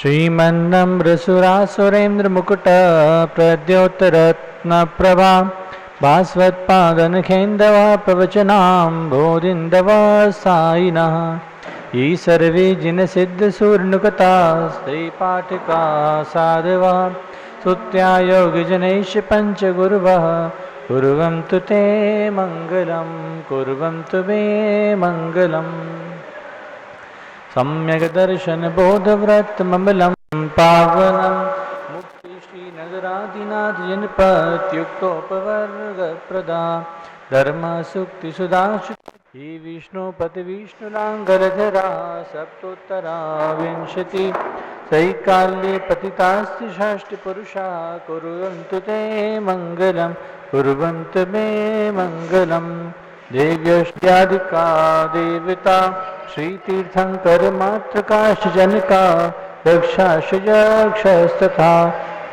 श्रीमन्नम्रसुरासुरेन्द्रमुकुट प्रद्योतरत्नप्रभा भास्वत्पादनखेन्दव प्रवचनां बोधिन्दव सायिनः ये सर्वे जिनसिद्धसूर्णुकता स्त्रीपाठिका साधवः स्तुत्यायोगिजनैश्च पञ्चगुरुवः कुर्वन्तु ते मङ्गलं कुर्वन्तु मे मङ्गलम् सम्यक् दर्शन बोधव्रतममलं पावनं मुक्ति श्रीनगरादिनाथ जनपत्युक्तोपवर्गप्रदा धर्म सुक्ति सुधाशु ही विष्णुपति विष्णुलाङ्गरधरा सप्तोत्तरा विंशति सैकाल्ये पतितास्ति षष्टिपुरुषा कुर्वन्तु ते मङ्गलं कुर्वन्तु मे मङ्गलम् देव्यष्ट्यादिका देवता श्रीतीर्थंकर मात्रकाश जनका दक्षाशजक्षस्तथा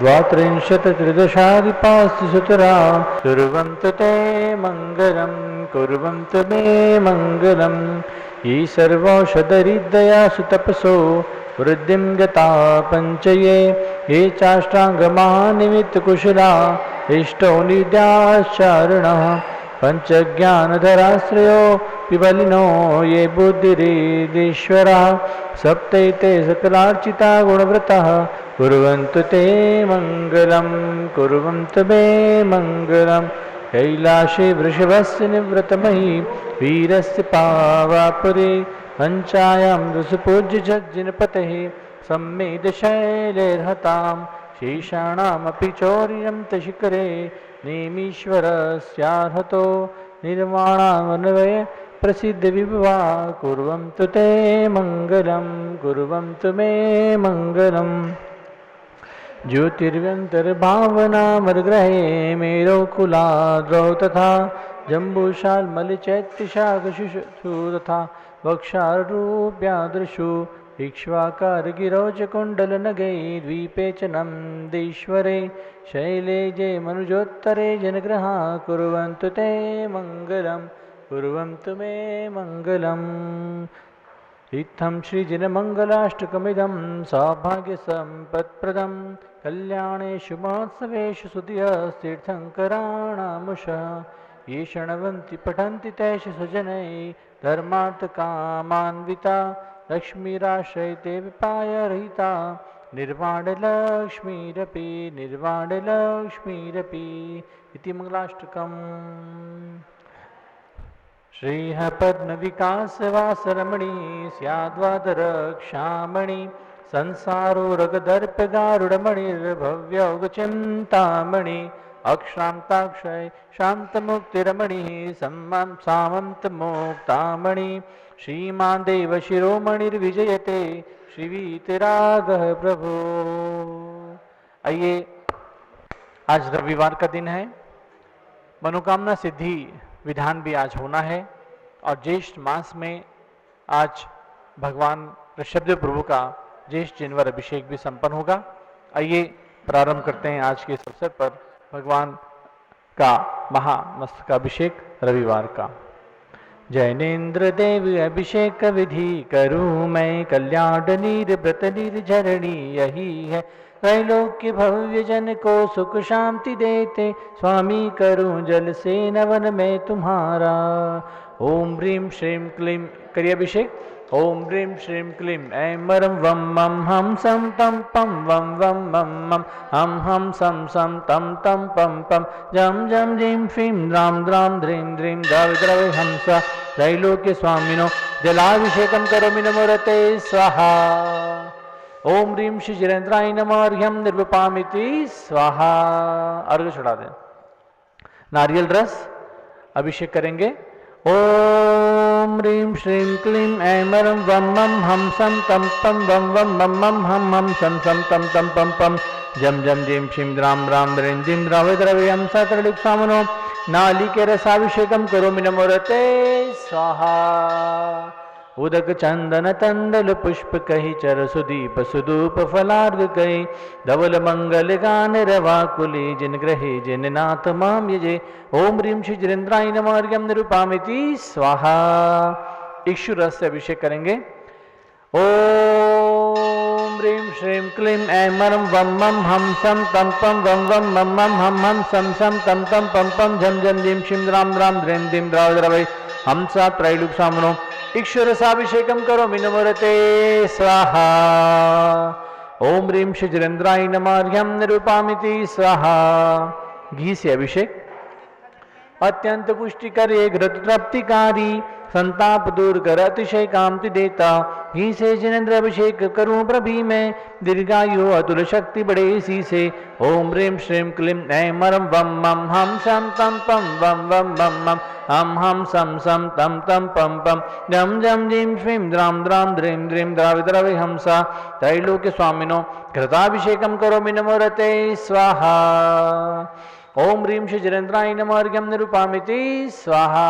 द्वात्रिंशत् त्रिदशाधिपास्ति सुतरा कुर्वन्तु ते मङ्गलं कुर्वन्तु मे मङ्गलम् ये सर्वौषधरिदया सुतपसो वृद्धिं गता पञ्चये ये चाष्टाङ्गमहानिमित्तकुशला इष्टो नित्याश्चारिणः पंचज्ञानधराश्रयो पिबलिनो ये बुद्धिरेदीश्वरः सप्तैते सकलार्चिता गुणव्रतः कुर्वन्तु ते मङ्गलं कुर्वन्तु मे मङ्गलं कैलाशे वृषभस्य निवृतमहि वीरस्य पावापुरे पञ्चायां रसपूज्य जज्जिनपतेः सम्मेदशैलेर्हतां शेषाणामपि चौर्यं तशिखरे नेमीश्वरस्यार्हतो निर्वाणामन्वय प्रसिद्ध विभवा कुर्वन्तु ते मङ्गलं कुर्वन्तु मे मङ्गलम् ज्योतिर्व्यन्तर्भावनामर्ग्रहे मेरोकुलाद्रौ तथा जम्बूशाल्मलिचैत्यशाखशिशु तथा वक्षारूप्यादृशु इक्ष्वाकारगिरौ च कुण्डलनगै द्वीपे च नन्दीश्वरे शैले जे मनुजोत्तरे जनग्रहा कुर्वन्तु ते मङ्गलं कुर्वन्तु मे मङ्गलम् इत्थं श्रीजनमङ्गलाष्टकमिदं सौभाग्यसम्पत्प्रदं कल्याणेषु महोत्सवेषु सुधियस्तीर्थङ्कराणामुषः ये शृण्वन्ति पठन्ति तेषु स्वजनै धर्मार्थकामान्विता लक्ष्मीराश्रयते विपायरहिता निर्वाणलक्ष्मीरपि निर्वाणलक्ष्मीरपि इति मंगलाष्टकम्। श्रीः पद्मविकासवासरमणि स्याद्वादरक्षामणि संसारो रगदर्पगारुडमणिर्भव्यौगचिन्तामणि अक्षान्ताक्षय शान्तमुक्तिरमणिः सम्मां सामन्तमुक्तामणि श्रीमान देव शिरोमणिर्विजयते श्रीवीतरागः प्रभो। आइए, आज रविवार का दिन है, मनोकामना सिद्धि विधान भी आज होना है और ज्येष्ठ मास में आज भगवान ऋषभदेव प्रभु का ज्येष्ठ जिनवर अभिषेक भी संपन्न होगा। आइए प्रारंभ करते हैं आज के इस अवसर पर भगवान का महामस्तकाभिषेक रविवार का। जैनेन्द्र देव अभिषेक विधि करूँ मैं, कल्याण नीर व्रत निर्झरणी यही है, त्रैलोक्य भव्य जन को सुख शांति देते, स्वामी करूँ जल से नवन में तुम्हारा। ओम ह्रीं श्रीं क्लीं करिए अभिषेक। ओम ह्रीं श्रीं क्लीं ऐं मरं वं मं हम सं तं पं वं वं मं मं हम सं सं तं तं पं पं जं जं जीं फीं द्रां द्रां ध्रीं ध्रीं द्रवद्रवे हंस त्रैलोक्य स्वामिनो जलाभिषेकं करोमि नमोरते स्वाहा। ओम ह्रीं श्री जिनेन्द्राय नमः अर्घ्यं निर्वपामिति स्वाहा। अर्घ चढ़ा दें, नारियल रस अभिषेक करेंगे। ओम ह्रीं श्रीं क्लीं ऐं मरं वं मं हम सं तं पं वं वं मं मं हम सं सं तं तं पं पं जम जम जीं शीं द्रां द्रां द्रीं द्रीं द्रवद्रव्यं सतृक्सामनो नालिके रसाभिषेकं करोमि नमोरते स्वाहा। उदक चंदन तंदल पुष्प कही चर सुदीप सुदूप फलार्घ कही धवल मंगल गान रवा कुली जिन ग्रहे जिन नाथ माम यजे। ओम ह्रीं श्री जिनेन्द्राय नमः अर्घ्यं निरूपामिति स्वाहा। इक्षु रस से अभिषेक करेंगे। ओम ह्रीं श्रीं क्लीं ऐं मरं वं मं हं सं तं पं वं वं मं मं हं हं सं सं तं तं पं पं झं झं ह्रीं शिं द्रां द्रां द्रीं द्रीं द्रावद्रवै हंसा त्रैलोक्यसाम्नो ईश्वरसाभिषेकं करोमि नमोरते स्वाहा। ओम ह्रीं शिजरेन्द्राय नमः अर्घ्यं निरूपामिति स्वाहा। घी से अभिषेक। अत्यंत पुष्टिकर एक घृत तृप्तिकारी संताप दूर कर अतिशय कांति देता घी से जिनेन्द्र अभिषेक करूं प्रभी में दीर्घायु अतुल शक्ति बढ़े इसी से। ओम ह्रीं श्रीं क्लीं ऐं मरं वं मं हं सं तं पं वं वं मं मं हं हं सं सं तं तं पं पं झं झं ह्रीं श्रीं द्रां द्रां द्रीं द्रीं द्राविद्रवै हंसा त्रैलोक्य स्वामिनो घृताभिषेकं करोमि नमोरते स्वाहा। ओम ह्रीं शिजरेन्द्राय नमः अर्घ्यं निरूपामिति स्वाहा।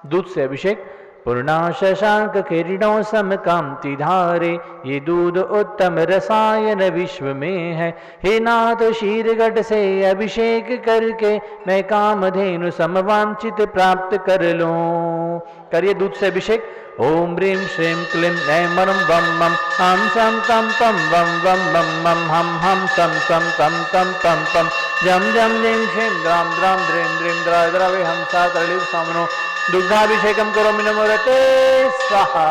दूध से अभिषेक। पूर्णा शशांक किरणों सम कांति धारे ये दूध उत्तम रसायन विश्व में है। हे नाथ शीरगढ़ से अभिषेक करके मैं कामधेनु समवांचित प्राप्त कर लूं। करिए दूध से अभिषेक। ओम ह्रीं श्रीं क्लीं ऐं मरं वं मं हं सं तं पं वं वं मं मं हं हं सं सं तं तं पं पं झं झं ह्रीं श्रीं द्रां द्रां द्रीं द्रीं द्राविद्रवै हंसा त्रैलोक्यसाम्नो दुग्धाभिषेकं करोमि नमोरते स्वाहा।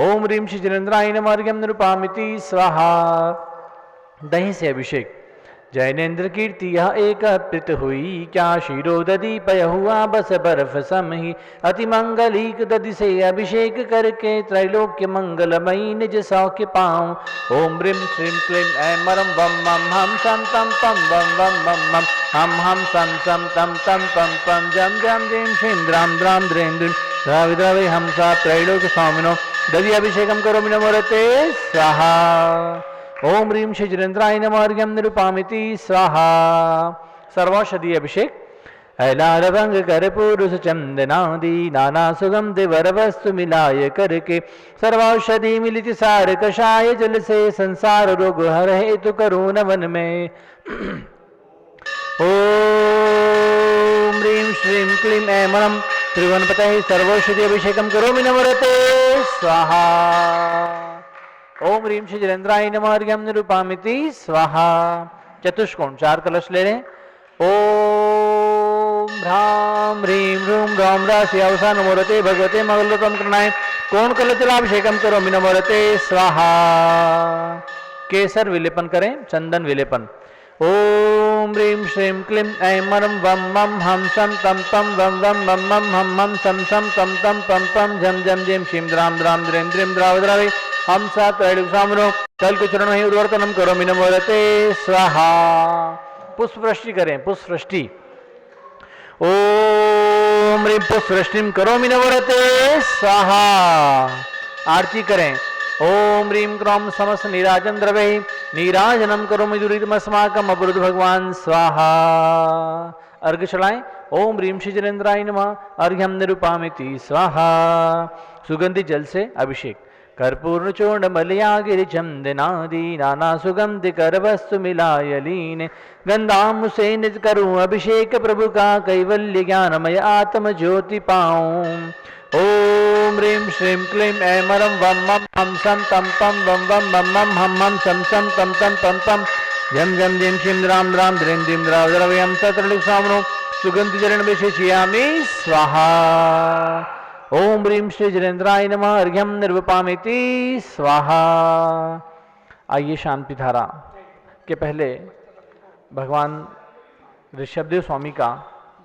ओम ह्रीं शिजरेन्द्राय नमः अर्घ्यं निरूपामिति स्वाहा। दही से अभिषेक। जैनेन्द्र कीर्ति यह एक प्रीत हुई क्या शीरो दधि पय हुआ बस बर्फ सम ही अति मंगलिक दधि से अभिषेक करके त्रैलोक्य मंगलमयी निज सौख्य पाऊं। ओम ह्रीं श्रीं क्लीं ऐं मरं वं मं हं सं तं पं वं वं मं मं हं हं सं सं तं तं पं पं झं झं ह्रीं श्रीं द्रां द्रां द्रीं द्रीं द्राविद्रवै हंसा त्रैलोक्य स्वामिनो दधि अभिषेकं करोमि नमोरते स्वाहा। ओम ह्रीं शिजरेन्द्राय नमः अर्घ्यं निरूपामिति स्वाहा। सर्वौषधि अभिषेक। ऐलारभंग कर्पूर चंदनादि नाना सुगंध वर वस्तु मिलाय करके सर्वौषधि मिलित सार कषाय जल से संसार रोग हर हेतु करूं नवन में। ओम ह्रीं श्रीं क्लीं ऐं मरं त्रिभुवनपतये सर्वौषधि अभिषेकं करोमि नमोरते स्वाहा। ओम ह्रीं शिजरेन्द्राय नमः अर्घ्यं निरूपामिति स्वाहा। चतुष्कोण 4 कलश ले लें। ओम ह्रां ह्रीं ह्रूं ह्रौं ह्रास्य अवसा नमोरते भगवते मंगलतम कृणाय कोण कलचलाभिषेकं करोमि नमोरते स्वाहा। केसर विलेपन करें, चंदन विलेपन। ओम ह्रीं श्रीं क्लीं ऐं मरं वं मं हं सं तं पं वं वं मं मं हं हं सं सं तं तं पं पं झं झं ह्रीं शिं द्रां द्रां द्रीं द्रीं द्रावद्रवै हंसा त्रैलोक्यसाम्नो कल्कुचरणमहि उर्वर्तनं करोमि नमोरते स्वाहा। पुष्पवृष्टि करें, पुष्पवृष्टि। ओम ह्रीं पुष्पवृष्टिं करोमि नमोरते स्वाहा। आरती करें। ओम ह्रीं क्रों समस्त नीराजन द्रवै नीराजनं करोमि दुरितमस्माकम् अवरुद्ध भगवान स्वाहा। अर्घ चढ़ाएं। ओम ह्रीं शिजरेन्द्राय नमः अर्घ्यं निरूपामिति स्वाहा। सुगंधि जल से अभिषेक। कर्पूर्ण चूर्ण मलयागिरि चंदनादि नाना सुगंध कर वस्तु मिलाय लीन गंधाम से निज करूं अभिषेक प्रभु का कैवल्य ज्ञानमय आत्म ज्योति पाऊं। ओम ह्रीं श्रीं क्लीं ऐं मरं वं मं हं सं तं पं वं वं मं मं हं हं सं सं तं तं पं पं झं झं ह्रीं शिं द्रां द्रां द्रीं द्रीं द्रावद्रवै हंसा त्रैलोक्यसाम्नो सुगन्धिचरण विशेषयामि स्वाहा। ओम ह्रीं शिजरेन्द्राय नमः अर्घ्यं निरूपामिति स्वाहा। आइए शांति धारा के पहले भगवान ऋषभदेव स्वामी का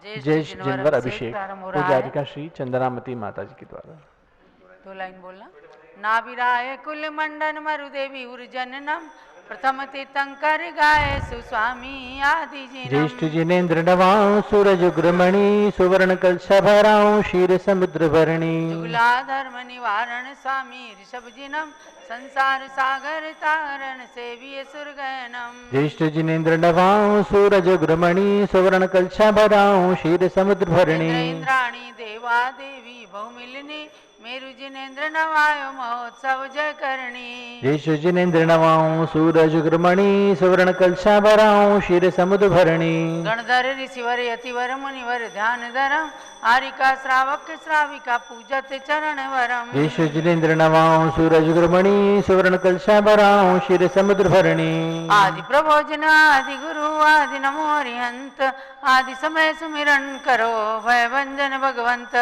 जय जिनवर अभिषेक पूजारिका श्री चंद्रामती माता जी के द्वारा। 2 लाइन बोलना। नाभिराय कुल मंडन मरुदेवी उर्जननम प्रथम तीर्थंकर गाय सुस्वामी आदि ज्येष्ठ जिनेन्द्र नवां सूरज उग्रमणि सुवर्ण कलशभरां क्षीर समुद्र भरणी जुगलाधर्म निवारण स्वामी ऋषभ जिनम संसार सागर तारण सेविय सुरगणम। ज्येष्ठ जिनेन्द्र नवां सूरज उग्रमणि सुवर्ण कलशभरां क्षीर समुद्र भरणी इंद्राणी देवा देवी बहुमिलिनी मेरु जिनेन्द्र नवायो महोत्सव जय करणी। जय श्री जिनेन्द्र नवाऊं सूरज ग्रमणी सुवर्ण कलशा भराऊं क्षीर समुद्र भरणी। गणधर ऋषिवर यतिवर मुनिवर ध्यान धरम आरिका श्रावक श्राविका पूजत चरण वरम। जय श्री जिनेन्द्र नवाऊं सूरज ग्रमणी सुवर्ण कलशा भराऊं क्षीर समुद्र भरणी। आदि प्रभोजन आदि गुरु आदि नमो हरिहंत आदि समय सुमिरन करो भय भंजन भगवंत।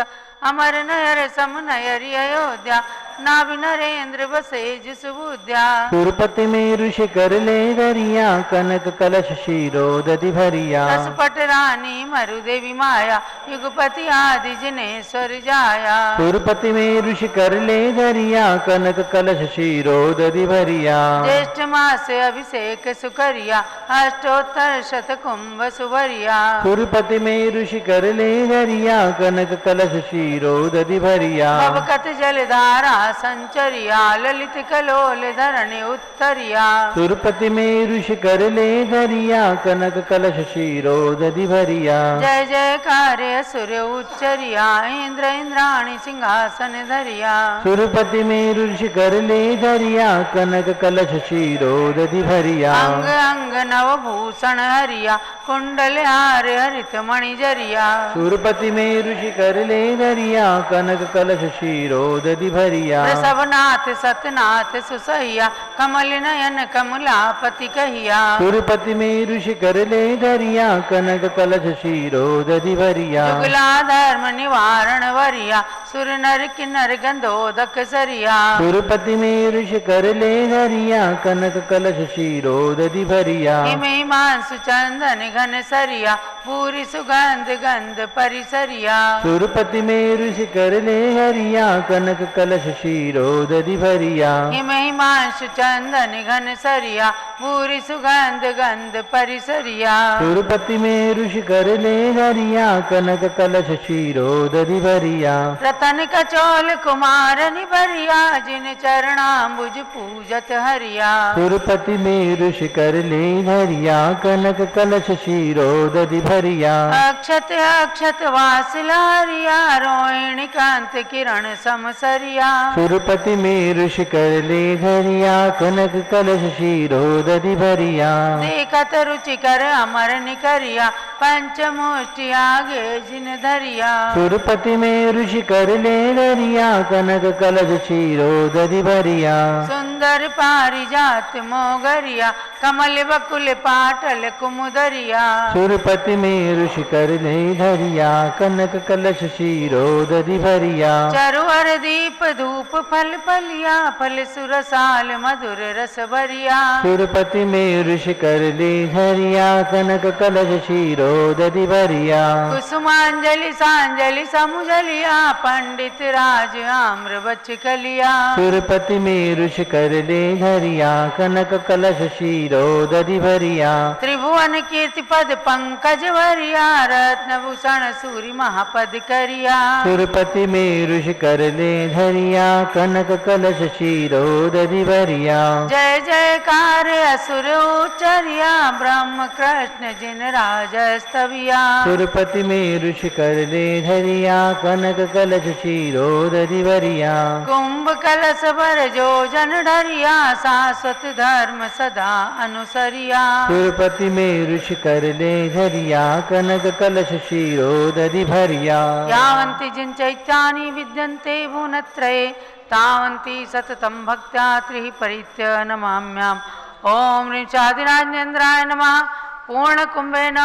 अमर नयर सम नयरि अयोध्या नाभि नरेंद्र बसे सुबुद्या। सुरपति में ऋषि कर ले दरिया कनक कलश शीरो दधि भरिया। रसपट रानी मरुदेवी माया युगपति आदि जिनेश्वर जाया। सुरपति में ऋषि कर ले दरिया कनक कलश शीरो दधि भरिया। ज्येष्ठ मास अभिषेक सुकरिया अष्टोत्तर शत कुंभ सुभरिया। सुरपति में ऋषि कर ले दरिया कनक कलश शीरो दधि भरिया। भवकत जलधारा संचरिया ललित कलोल धरणी उत्तरिया। सुरपति में ऋषि कर ले दरिया कनक कलश शीरो दधि भरिया। जय जयकार असुर उच्चरिया इंद्र इंद्राणी सिंहासन धरिया। सुरपति में ऋषि कर ले दरिया कनक कलश शीरो दधि भरिया। अंग अंग नवभूषण हरिया कुंडल हार हरित मणि जरिया। सुरपति में ऋषि कर ले दरिया कनक कलश शीरो दधि भरिया। वृषभनाथ सतनाथ सुसहिया कमल नयन कमलापति कहिया। सुरपति में ऋषि कर ले दरिया कनक कलश शीरो दधि भरिया। जुगला धर्म निवारण वरिया सुर नर किन्नर गंधोदक सरिया। सुरपति में ऋषि कर ले दरिया कनक कलश शीरो दधि भरिया। हिमे मांसु चंदन घन सरिया पूरी सुगंध गंध परिसरिया। सुरपति में ऋषि कर ले हरिया कनक कलश शीरो दधि भरिया। हिमे मांसु चंदन घन सरिया पूरी सुगंध गंध परिसरिया। सुरपति में ऋषि कर ले हरिया कनक कलश शीरो दधि भरिया। रतन कचौल कुमार निभरिया जिन चरणाम्बुज पूजत हरिया। सुरपति में ऋषि कर ले हरिया कनक कलश शीरो दधि भरिया। अक्षत अक्षत वासिल हरिया रोहिणी कांत किरण समसरिया। सुरपति में ऋषि कर ले हरिया कनक कलश शीरो दधि भरिया। देखत रुचिकर अमर निकरिया पंचमुष्टि आगे जिन धरिया। सुरपति में ऋषि कर ले हरिया कनक कलश शीरो दधि भरिया। सुंदर पारिजात मोगरिया कमल बकुल पाटल कुमुदरिया। सुरपति में ऋषि कर ले हरिया कनक कलश शीरो दधि भरिया। चरुअर दीप धूप फल फलिया फल सुरसाल मधुर रस भरिया। सुरपति में ऋषि कर ले हरिया कनक कलश शीरो दधि भरिया। कुसुमांजलि सांजलि समुजलिया पंडित राज आम्र बच कलिया। सुरपति में ऋषि कर ले हरिया कनक कलश शीरो दधि भरिया। त्रिभुवन कीर्ति पद पंकज भरिया रत्न भूषण सूरि महापद करिया। सुरपति में ऋषि कर ले हरिया कनक कलश शीरो दधि भरिया। जय जयकार असुर उच्चरिया ब्रह्म कृष्ण जिन राजस्तविया। सुरपति में ऋषि कर ले हरिया कनक कलश शीरो दधि भरिया। कुंभ कलश भर जो जन डरिया शाश्वत धर्म सदा अनुसरिया। सुरपति में ऋषि कर ले हरिया कनक कलश शीरो दधि भरिया। यावन्ति जिन चैत्यानि विद्यन्ते भुवनत्रये तावन्ति सततं भक्त्या त्रिः परित्य नमाम्याम्। ओम ऋचादिराजेन्द्राय नमः। पूर्ण कुंभेन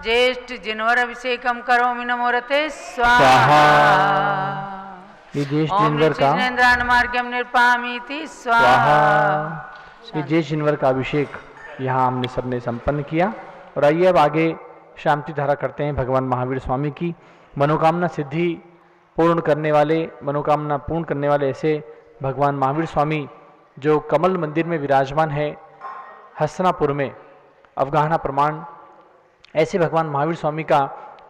ज्येष्ठ जिनवर अभिषेकम करोमि नमोरते स्वाहा। ये ज्येष्ठ ओम जिनवर का ऋचिनेन्द्रान्मार्ग्यं निर्पामीति स्वाहा। ये ज्येष्ठ जिनवर का अभिषेक यहाँ हमने सबने संपन्न किया। और आइए अब आगे शांति धारा करते हैं भगवान महावीर स्वामी की। मनोकामना सिद्धि पूर्ण करने वाले, मनोकामना पूर्ण करने वाले ऐसे भगवान महावीर स्वामी जो कमल मंदिर में विराजमान है हसनापुर में, अवगाहना प्रमाण, ऐसे भगवान महावीर स्वामी का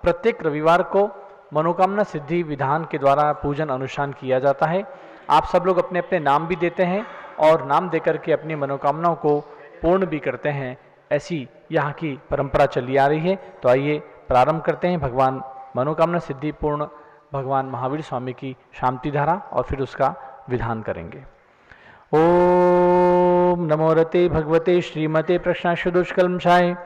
प्रत्येक रविवार को मनोकामना सिद्धि विधान के द्वारा पूजन अनुष्ठान किया जाता है। आप सब लोग अपने अपने नाम भी देते हैं और नाम देकर के अपनी मनोकामनाओं को पूर्ण भी करते हैं। ऐसी यहाँ की परंपरा चली आ रही है। तो आइए प्रारंभ करते हैं भगवान मनोकामना सिद्धि पूर्ण भगवान महावीर स्वामी की शांति धारा और फिर उसका विधान करेंगे। ओम नमो रते भगवते श्रीमते प्रश्नाशुदुष्कल्मषाय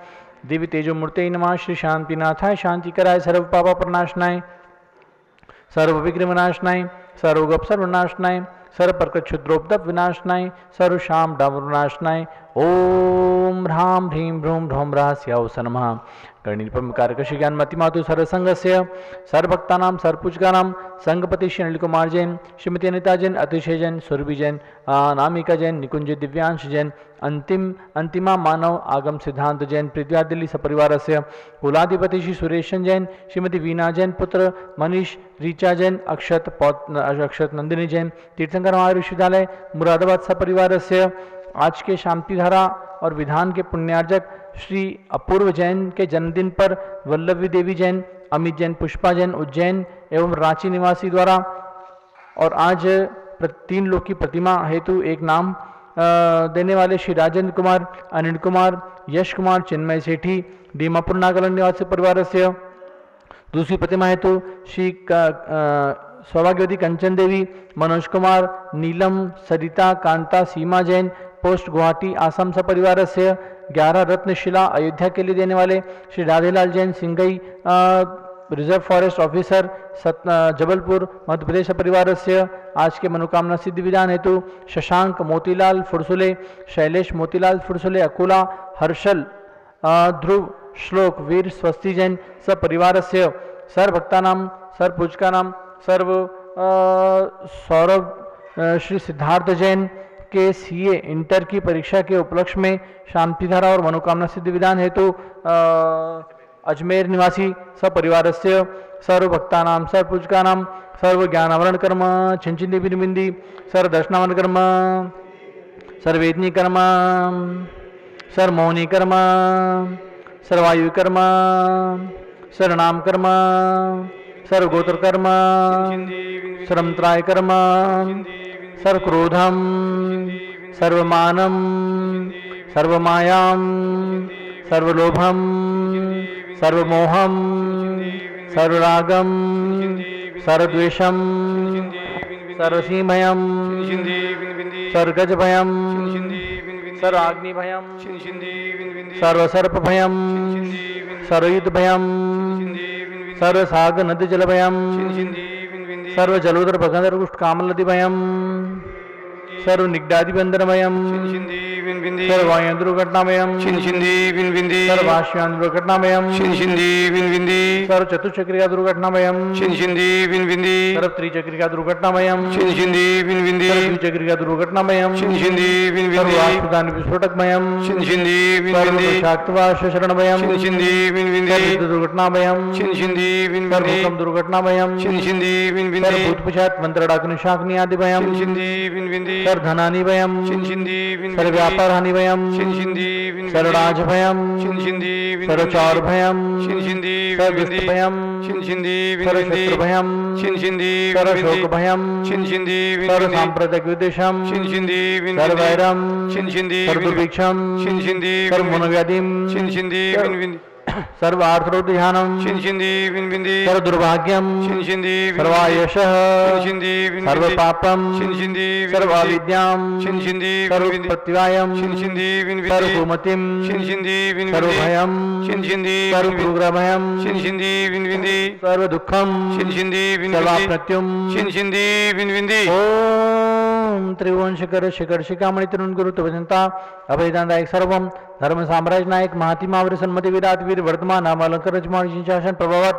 दिव्य तेजो मूर्ते नमः। श्री शांतिनाथाय शांति कराय सर्व पापा प्रनाशनाय सर्व विघ्न विनाशनाय सर्वगप सर्वनाशनाय सर्व प्रकृत क्षुद्रोपद्रव विनाशनाय सर्व शाम डाम विनाशनाय। ओम ह्रां ह्रीं भ्रूं ढों रहस्यावस नमः। गणितम कारकशी ज्ञान मतिमातु सर्वसंगस्य सर्वभक्तानां सर्वपूजकानां संगपति श्री अनिल कुमार जैन, श्रीमती अनिता जैन, अतिशय जैन, सुरभि जैन, नामिका जैन, निकुंज दिव्यांश जैन, अंतिमा मानव आगम सिद्धांत जैन, पृथ्वी दिल्ली सपरिवारस्य कुलाधिपति श्री सुरेशन जैन, श्रीमती वीणा जैन, पुत्र मनीष रीचा जैन, अक्षत नंदिनी जैन, तीर्थंकर महाविश्वविद्यालय मुरादाबाद सपरिवारस्य आज के शांतिधारा और विधान के पुण्यार्जक श्री अपूर्व जैन के जन्मदिन पर वल्लभी देवी जैन, अमित जैन, पुष्पा जैन उज्जैन एवं रांची निवासी द्वारा और आज 3 लोग की प्रतिमा हेतु एक नाम देने वाले श्री राजेंद्र कुमार, अनिल कुमार, यश कुमार, चिन्मय सेठी दीमापुर नागालैंड निवासी परिवार से। दूसरी प्रतिमा हेतु श्री सौभाग्यवती कंचन देवी, मनोज कुमार, नीलम, सरिता, कांता, सीमा जैन, पोस्ट गुवाहाटी आसाम सपरिवार से। 11 रत्नशिला अयोध्या के लिए देने वाले Shri Radhelal Jain, Singhai reserve forest officer Jabalpur Madhya Pradesh परिवार से। आज के मनोकामना सिद्धि विधान हेतु शशांक मोतीलाल फुरसुले, शैलेश मोतीलाल फुरसुले अकोला, हर्षल ध्रुव, श्लोक वीर स्वस्ति जैन सपरिवार से। सर्व भक्तानां सर्व पूजकानां सर्व सौरभ श्री सिद्धार्थ जैन के सीए इंटर की परीक्षा के उपलक्ष्य में शांतिधारा और मनोकामना सिद्धि विधान हेतु अजमेर निवासी सपरिवार से। सर्व भक्तानां सर्व पूजकानां सर्व ज्ञानावरण कर्म छिंचिंदी बिंदी सर्व दर्शनावरण कर्म सर्वेदनी कर्म सर्वमौनी कर्म सर्वायु कर्म सर्वनाम कर्म सर्वगोत्र कर्म सर्वत्राय कर्म सर्वक्रोधम सर्वमानम सर्वमायाम सर्वलोभम सर्वमोहम सर्वरागम सर्वद्वेषम सर्वसीमयम सर्वगजभयम सर्वाग्निभयम सर्वसर्पभयम सर्वयुद्धभयम सर्वसागर नदी जलभयम सर्वजलोदर भगंदर कुष्ठ कामलदिभयम सर्वनिग्धादिबंधनमयम सर्ववायु दुर्घटनामयम सर्वभाष्यान दुर्घटनामयम सर्वचतुष्चक्रिका दुर्घटनामयम सर्वत्रिचक्रिका दुर्घटनामयम सर्वद्विचक्रिका दुर्घटनामयम सर्वास्पदान विस्फोटकमयम सर्वशाक्तवाश शरणमयम दुर्घटनामयम सर्वभूकंप दुर्घटनामयम सर्वभूतपशात् मंत्रडाग्निशाग्नि आदिभयम सर्वधनानिभयम सर्वव्यापारहानिभयम सर्वराजभयम सर्वचौरभयम सर्वदुष्टभयम सर्वशत्रुभयम सर्वशोकभयम सर्वसाम्प्रदायिक विद्वेषम सर्ववैरम सर्वदुर्भिक्षम सर्वमनोव्याधिम सर्व आर्तरोध्यानम सर्वदुर्भाग्यम सर्वायशः सर्वपापम सर्वाविद्याम सर्वप्रत्यवायम सर्वभूमतिम सर्वभयम सर्वपुरुग्रभयम सर्वदुःखम सर्वाप्रत्युम। ओम त्रिभुवन शिखर शिखर शिखामणि तरुण गुरु तवजंता अभयदानदायक सर्वम धर्म साम्राज्य नायक महातिमावर सन्मति विराट वीर वर्तमान नामालंकर रजमान शासन प्रभावत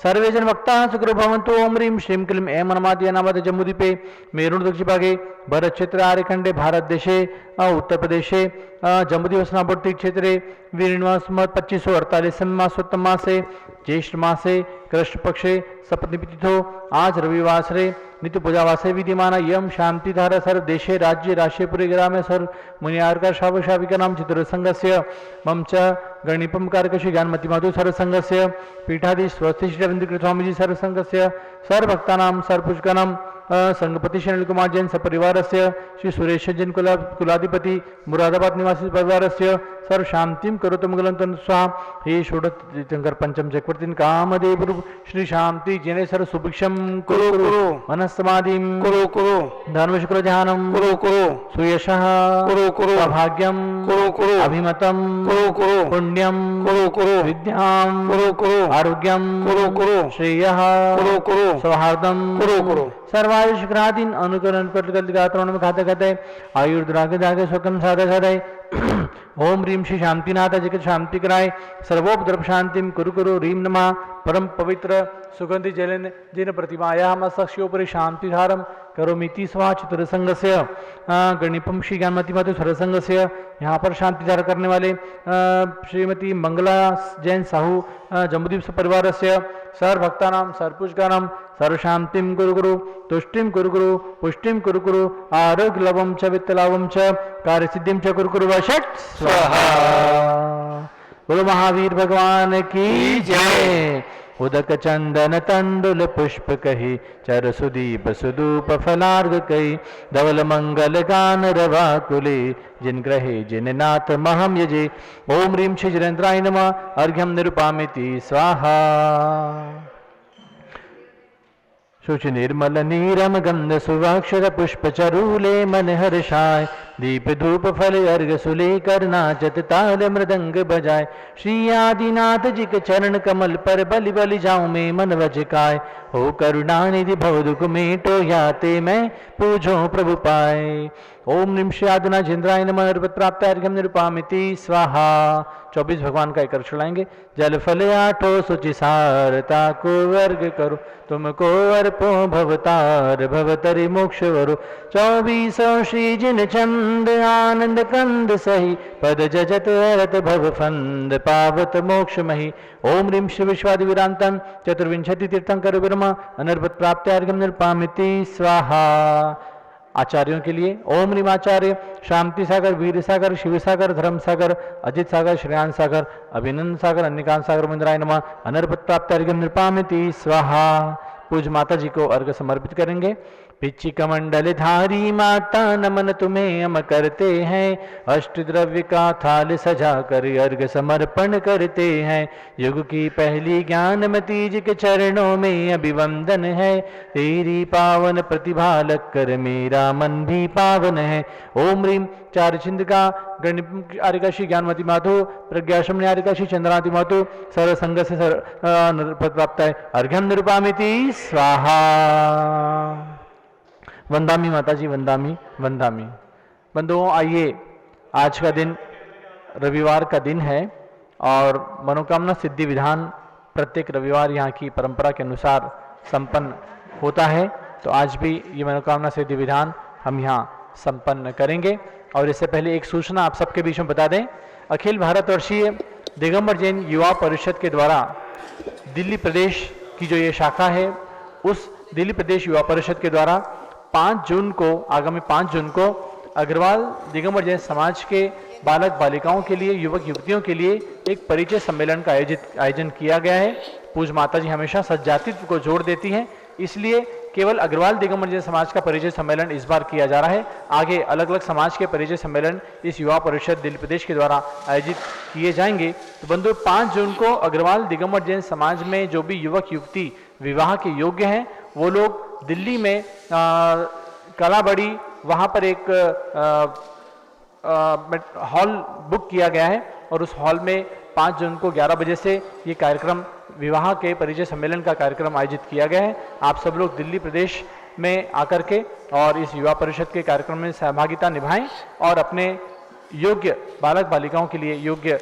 सर्वे जन वक्ता सुखरो भवन्तु। ओम ह्रीं श्रीं क्लीं ऐं मनमादि अनामत जम्बूद्वीपे मेरुण दक्षिणभागे भरत क्षेत्र आर्यखंडे भारत देशे उत्तर प्रदेशे जम्बूद्वीपस्नावर्ती क्षेत्रे वीरनिवास 2548 मासोत्तम मासे ज्येष्ठ मासे कृष्ण पक्षे सप्तमी आज रविवासरे नित्य पूजावासे विद्यमान यम शांतिधारा सर्व देशे राज्य राष्ट्रीयपुरे ग्रामे सर्व मुनियार्का शावशाविका नाम चित्रसंघस्य मम च गणिपम कारकशी ज्ञानमति माधु सर्वसंघस्य पीठाधीश स्वस्ति श्री रविंद्र स्वामीजी सर्वसंघस्य सर्वभक्तानां सर्वपूजकानां संगपति श्री अनिल कुमार जैन सपरिवारस्य श्री सुरेश जैन कुलाधिपति मुरादाबाद निवासी परिवारस्य सर्व शांतिम करोतु मंगलम तनु स्वाहा। हे षोडश तीर्थंकर पंचम चक्रवर्तीन कामदेव रूप श्री शांति जैन सर्व सुभिक्षम कुरु कुरु मनस्समाधिम कुरु कुरु धर्म शुक्र ध्यानम कुरु कुरु सुयशः कुरु कुरु भाग्यम कुरु कुरु अभिमतम कुरु कुरु पुण्यम कुरु कुरु विद्याम कुरु कुरु आरोग्यम कुरु कुरु श्रेयः कुरु कुरु सौहार्दम कुरु कुरु सर्वायुष ग्रादीन अनुकरण कटकल गात्रों में खाते खाते आयुर्द्रागे दागे सुखम साधे साधे ओम रीम श्री शांतिनाथ जगत शांति कराय सर्वोपद्रव शांतिम कुरु कुरु रीम नमः परम पवित्र सुगंधि जलन जिन प्रतिमाया मस्तक्षोपरि शांति धारम करोमिति स्वा चतुरसंगस्य गणिपम श्री ज्ञानमती मातु सरसंगस्य। यहाँ पर शांति धार करने वाले श्रीमती मंगला जैन साहू जम्बूदीप परिवार से सर्व भक्तानाम सर्वपुष्कानाम सर्व शांतिम कुरु कुरु तुष्टिम कुरु कुरु पुष्टिम कुरु कुरु आरोग्य लवम च वित्त लाभम च कार्य सिद्धिम च कुरु कुरु वशट स्वाहा। बोलो महावीर भगवान की जय। उदक चंदन तंडुल पुष्प कही चर सुदीप सुदूप फलार्घ कही धवल मंगल गान रवाकुले जिन ग्रहे जिन नाथ महम यजे। ओम ह्रीं श्री जरेन्द्राय नमः अर्घ्यम निरुपामिति स्वाहा। शुचि निर्मल नीरम गंध सुवाक्षर पुष्प चरूले मन हर्षाय दीप धूप फल अर्घ सुले कर नाचत ताल मृदंग बजाय। श्री आदिनाथ जी के चरण कमल पर बलि बलि जाऊं में मन वजकाय। हो करुणानिधि भव दुख मेटो याते मैं पूजो प्रभु पाए। ओम निम श्री आदिनाथ जिंद्राय नमः प्राप्त अर्घ्यम निरुपामिति स्वाहा। 24 भगवान का एक अर्घ चढ़ाएंगे। जल फल आठो सुचि सारता को वर्ग करो तुमको अर्पो भवतार भवतरि मोक्ष वरो। 24 श्री जिन चंद आनंद कंद सही पद जजत रत भव फंद पावत मोक्ष मही। ओम ह्रीं श्री विश्वादि विरांतन चतुर्विंशति तीर्थंकर विरमा अनर्पत प्राप्त अर्घ्यम निरुपामिति स्वाहा। आचार्यों के लिए ओम ह्रीं आचार्य शांति सागर वीर सागर शिव सागर धर्म सागर अजित सागर श्रेयान सागर अभिनंदन सागर अन्यकांत सागर मंदिराय नमः अनर्पत प्राप्त अर्घ्यम निरुपामिति स्वाहा। पूज माता जी को अर्घ समर्पित करेंगे। पिच्ची कमंडल धारी माता नमन तुम्हें हम करते हैं। अष्ट द्रव्य का थाल सजा कर अर्घ समर्पण करते हैं। युग की पहली ज्ञानमती जी के चरणों में अभिवंदन है। तेरी पावन प्रतिभा लग कर मेरा मन भी पावन है। ओम ह्रीं चार छिंद का गणित आरिकाशी ज्ञानमती माधु प्रज्ञाशम आरिकाशी चंद्रावती मातु सर्व संग से प्राप्त है अर्घ्यम निरुपामिति स्वाहा। वंदामी माता जी वंदामी वंदामी। बंधुओं आइए, आज का दिन रविवार का दिन है और मनोकामना सिद्धि विधान प्रत्येक रविवार यहाँ की परंपरा के अनुसार संपन्न होता है। तो आज भी ये मनोकामना सिद्धि विधान हम यहाँ संपन्न करेंगे। और इससे पहले एक सूचना आप सबके बीच में बता दें, अखिल भारतवर्षीय दिगंबर जैन युवा परिषद के द्वारा दिल्ली प्रदेश की जो ये शाखा है, उस दिल्ली प्रदेश युवा परिषद के द्वारा 5 जून को, आगामी 5 जून को अग्रवाल दिगंबर जैन समाज के बालक बालिकाओं के लिए, युवक युवतियों के लिए एक परिचय सम्मेलन का आयोजन किया गया है। पूज माता जी हमेशा सज्जातित्व को जोड़ देती हैं, इसलिए केवल अग्रवाल दिगंबर जैन समाज का परिचय सम्मेलन इस बार किया जा रहा है। आगे अलग अलग समाज के परिचय सम्मेलन इस युवा परिषद दिल्ली प्रदेश के द्वारा आयोजित किए जाएंगे। तो बंधु 5 जून को अग्रवाल दिगंबर जैन समाज में जो भी युवक युवती विवाह के योग्य हैं, वो लोग दिल्ली में कलाबड़ी, वहाँ पर एक हॉल बुक किया गया है और उस हॉल में 5 जून को 11 बजे से ये कार्यक्रम, विवाह के परिचय सम्मेलन का कार्यक्रम आयोजित किया गया है। आप सब लोग दिल्ली प्रदेश में आकर के और इस युवा परिषद के कार्यक्रम में सहभागिता निभाएं और अपने योग्य बालक बालिकाओं के लिए योग्य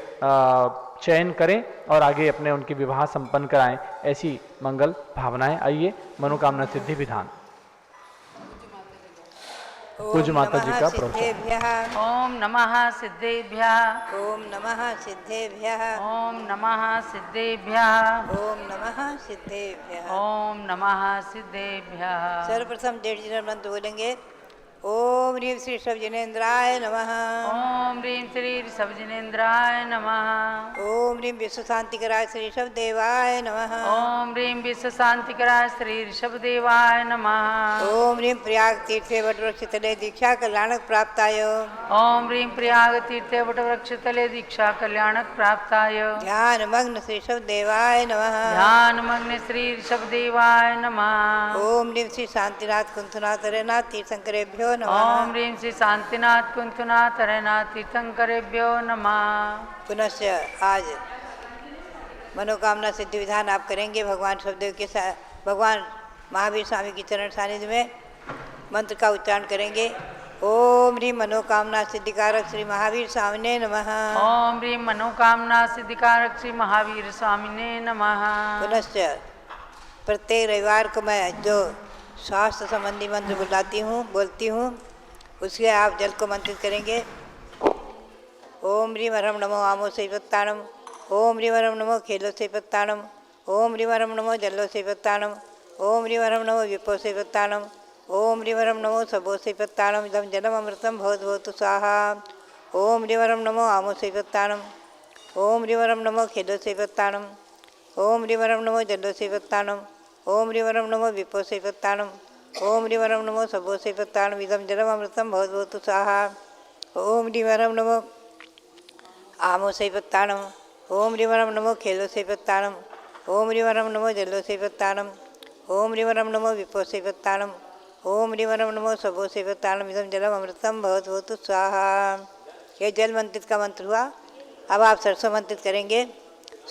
चयन करें और आगे अपने उनके विवाह संपन्न कराएं। ऐसी मंगल भावनाएं। आइए मनोकामना सिद्धि विधान। पूज्य माता जी का प्रवचन। ओम नमः सिद्धेभ्यः। ओम नमः सिद्धेभ्यः। ओम नमः सिद्धेभ्यः। ओम नमः सिद्धेभ्यः। ओम नमः सिद्धेभ्यः। सर्वप्रथम 1.5 मंत्र बोलेंगे। ओम ह्रीं श्री सब जिनेन्द्राय नमः। ओम ओम ह्रीं श्री ऋषभजिनेन्द्राय नमः। ओम ह्रीं विश्व शांतिकराय श्री ऋषभ देवाय नमः। ओम ह्रीं विश्व शांतिकराय श्री ऋषभदेवाय नमः। ओम ह्रीं प्रयाग तीर्थे वटवृक्ष तले दीक्षा कल्याणक प्राप्ताय। ओम ह्रीं प्रयाग तीर्थे वटवृक्षतले दीक्षा कल्याणक प्राप्ताय। ध्यान मग्न श्री ऋषभ देवाय नमः। ध्यान मग्न श्री ऋषभदेवाय नमः। ओम ह्रीं श्री शांतिनाथ कुंथनाथ हरेनाथ तीर्थंकरेभ्यो नमः। ओम ह्रीं श्री शांतिनाथ कुंथनाथ हरेनाथ तीर्थंकरेभ्यो नमः। पुनश्च आज मनोकामना सिद्धि विधान आप करेंगे भगवान शब्देव के साथ। भगवान महावीर स्वामी की चरण सानिध्य में मंत्र का उच्चारण करेंगे। ओम ह्रीं मनोकामना सिद्धिकारक श्री महावीर स्वामिने नमः। ओम ह्रीं मनोकामना सिद्धिकारक श्री महावीर स्वामिने नमः। पुनश्च प्रत्येक रविवार को मैं जो स्वास्थ्य संबंधी मंत्र बोलती हूँ उसके आप जल को मंत्रित करेंगे। ओम ह्रीं वरम नमो आमो से पत्ताणम। ओम ह्रीं वरम नमो खेलो से पत्ताणम। ओम ह्रीं वरम नमो जल्लो से पत्ताणम। ओम ह्रीं वरम नमो विपो से पत्ताणम। ओम ह्रीं वरम नमो सबो से पत्ताणम। इदं जलम अमृतम भवतु स्वाहा। ओम ह्रीं वरम नमो आमो से पत्ताणम। ओम ह्रीं वरम नमो खेलो से पत्ताणम। ओम ह्रीं वरम नमो जल्लो से पत्ताणम। ओम ह्रीं वरम नमो विपो से पत्ताणम। ओम ह्रीं वरम नमो सबो से पत्ताणम। इदं जलम अमृतम भवतु स्वाहा। ओम ह्रीं वरम नमो आमो से पत्ताणम। ओम ह्रीं वरम नमो खेलो से पत्ताणम। ओम ह्रीं वरम नमो जल्लो से पत्ताणम। ओम ह्रीं वरम नमो विपो से पत्ताणम। ओम ह्रीं वरम नमो सबो से पत्ताणम। इदं जलम अमृतम भवतु स्वाहा। ये जल मंत्रित का मंत्र हुआ। अब आप सरसों मंत्रित करेंगे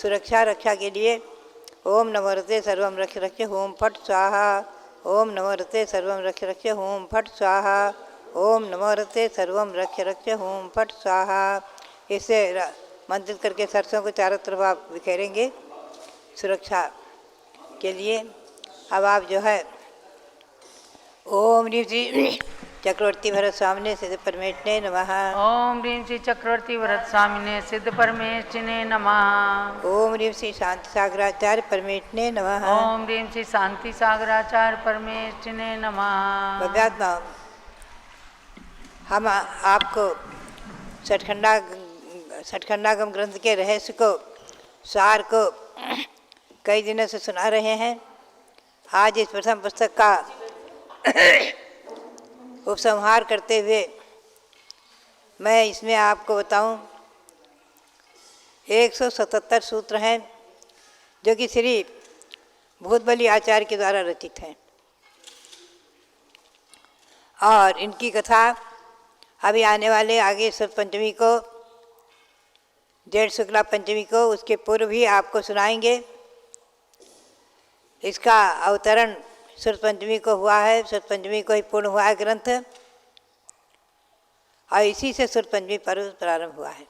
सुरक्षा रक्षा के लिए। ओम नमोरते सर्वम रक्ष रक्ष होम फट स्वाहा। ओम नमोरते सर्वम रक्ष रक्ष होम फट स्वाहा। ओम नमोरते सर्वम रक्ष रक्ष होम फट स्वाहा। इसे मंत्रित करके सरसों को चारों तरफ आप बिखेरेंगे सुरक्षा के लिए। अब आप जो है ओम ह्रीं श्री चक्रवर्ती भरत स्वामिने सिद्ध परमेष्ठिने नमः। ओम ह्रीं श्री चक्रवर्ती भरत स्वामिने सिद्ध परमेष्ठिने नमः। ओम ह्रीं श्री शांति सागराचार्य परमेष्ठिने नमः। ओम ह्रीं श्री शांति सागराचार्य परमेष्ठिने नमः। भव्यात्मा हम आपको सठखंडागम ग्रंथ के रहस्य को सार को कई दिनों से सुना रहे हैं। आज इस प्रथम पुस्तक का उपसंहार करते हुए मैं इसमें आपको बताऊं 177 सूत्र हैं जो कि श्री भूतबली आचार्य के द्वारा रचित हैं और इनकी कथा अभी आने वाले आगे शुक्ल पंचमी को जेठ शुक्ला पंचमी को उसके पूर्व भी आपको सुनाएंगे। इसका अवतरण शुक्ल पंचमी को हुआ है। शुक्ल पंचमी को ही पूर्ण हुआ है ग्रंथ और इसी से शुक्ल पंचमी पर्व प्रारंभ हुआ है।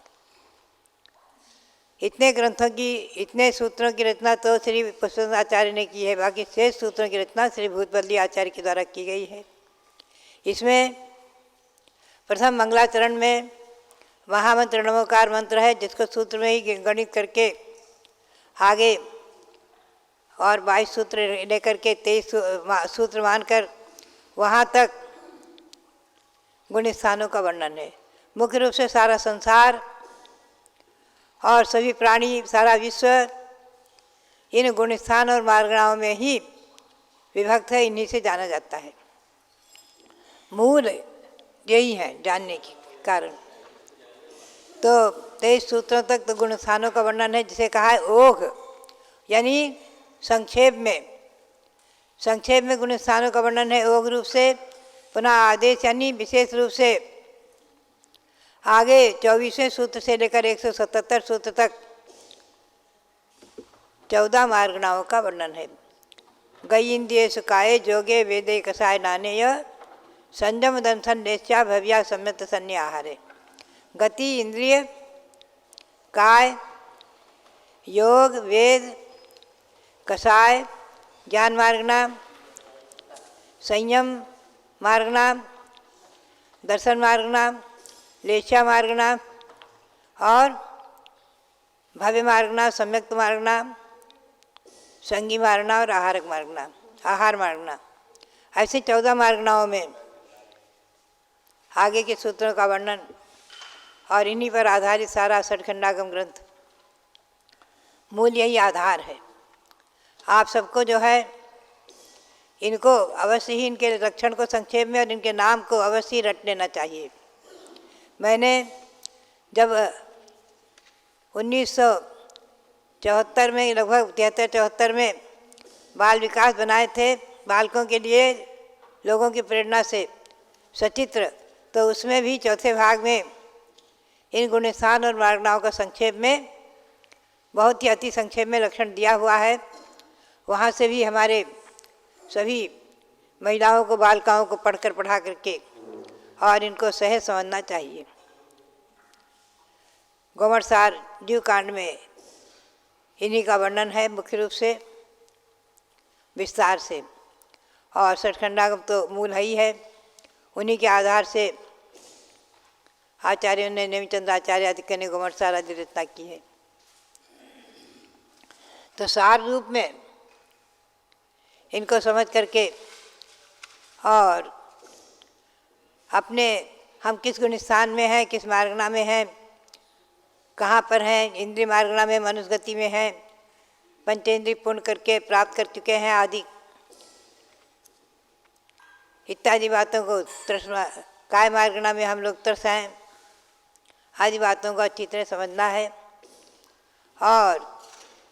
इतने ग्रंथों की इतने सूत्रों की रचना तो श्री पुष्पेंद्र आचार्य ने की है। बाकी शेष सूत्रों की रचना श्री भूतबली आचार्य के द्वारा की गई है। इसमें प्रथम मंगलाचरण में महामंत्र नमोकार मंत्र है जिसको सूत्र में ही गणित करके आगे और 22 सूत्र लेकर के 23 सूत्र मानकर वहाँ तक गुण स्थानों का वर्णन है। मुख्य रूप से सारा संसार और सभी प्राणी सारा विश्व इन गुण स्थान और मार्गणाओं में ही विभक्त है। इन्हीं से जाना जाता है। मूल यही है जानने के कारण। तो 23 सूत्रों तक तो गुण स्थानों का वर्णन है जिसे कहा है ओघ, यानी संक्षेप में गुण स्थानों का वर्णन है ओघ रूप से। पुनः आदेश यानी विशेष रूप से आगे 24वें सूत्र से लेकर 177 सूत्र तक 14 मार्गणाओं का वर्णन है। गई इंद्रिय सुकाये जोगे वेदे कसाय नानेय संयम दंसन नेश्या भव्या सम्यत सन्य आहारे। गति इंद्रिय, काय, योग, वेद, कसाय, ज्ञान मार्गना, संयम मार्गना, दर्शन मार्गना, लेख्या मार्गना और भव्य मार्गना, सम्यक्त मार्गना, संगी मार्गना और आहार मार्गना। ऐसे 14 मार्गनाओं में आगे के सूत्रों का वर्णन और इन्हीं पर आधारित सारा सठखंडागम ग्रंथ, मूल यही आधार है। आप सबको जो है इनको अवश्य ही, इनके लक्षण को संक्षेप में और इनके नाम को अवश्य ही रट लेना चाहिए। मैंने जब 1974 में, लगभग 73-74 में बाल विकास बनाए थे बालकों के लिए लोगों की प्रेरणा से सचित्र, तो उसमें भी चौथे भाग में इन गुणस्थान और मार्गनाओं का संक्षेप में, बहुत ही अति संक्षेप में लक्षण दिया हुआ है। वहाँ से भी हमारे सभी महिलाओं को, बालिकाओं को पढ़ा करके और इनको सहज समझना चाहिए। गोमरसार जीव कांड में इन्हीं का वर्णन है मुख्य रूप से, विस्तार से, और सठखंडागम तो मूल ही है। उन्हीं के आधार से आचार्यों ने, नेमिचंद आचार्य आदि ने गोमरसार आदि रचना की है। तो सार रूप में इनको समझ करके और अपने हम किस गुण स्थान में हैं, किस मार्गना में हैं, कहाँ पर हैं, इंद्रिय मार्गना में, मनुष्य गति में हैं, पंचेंद्रिय पूर्ण करके प्राप्त कर चुके हैं आदि इत्यादि बातों को, तृष्णा काय मार्गना में हम लोग तरस हैं आदि बातों को अच्छी तरह समझना है और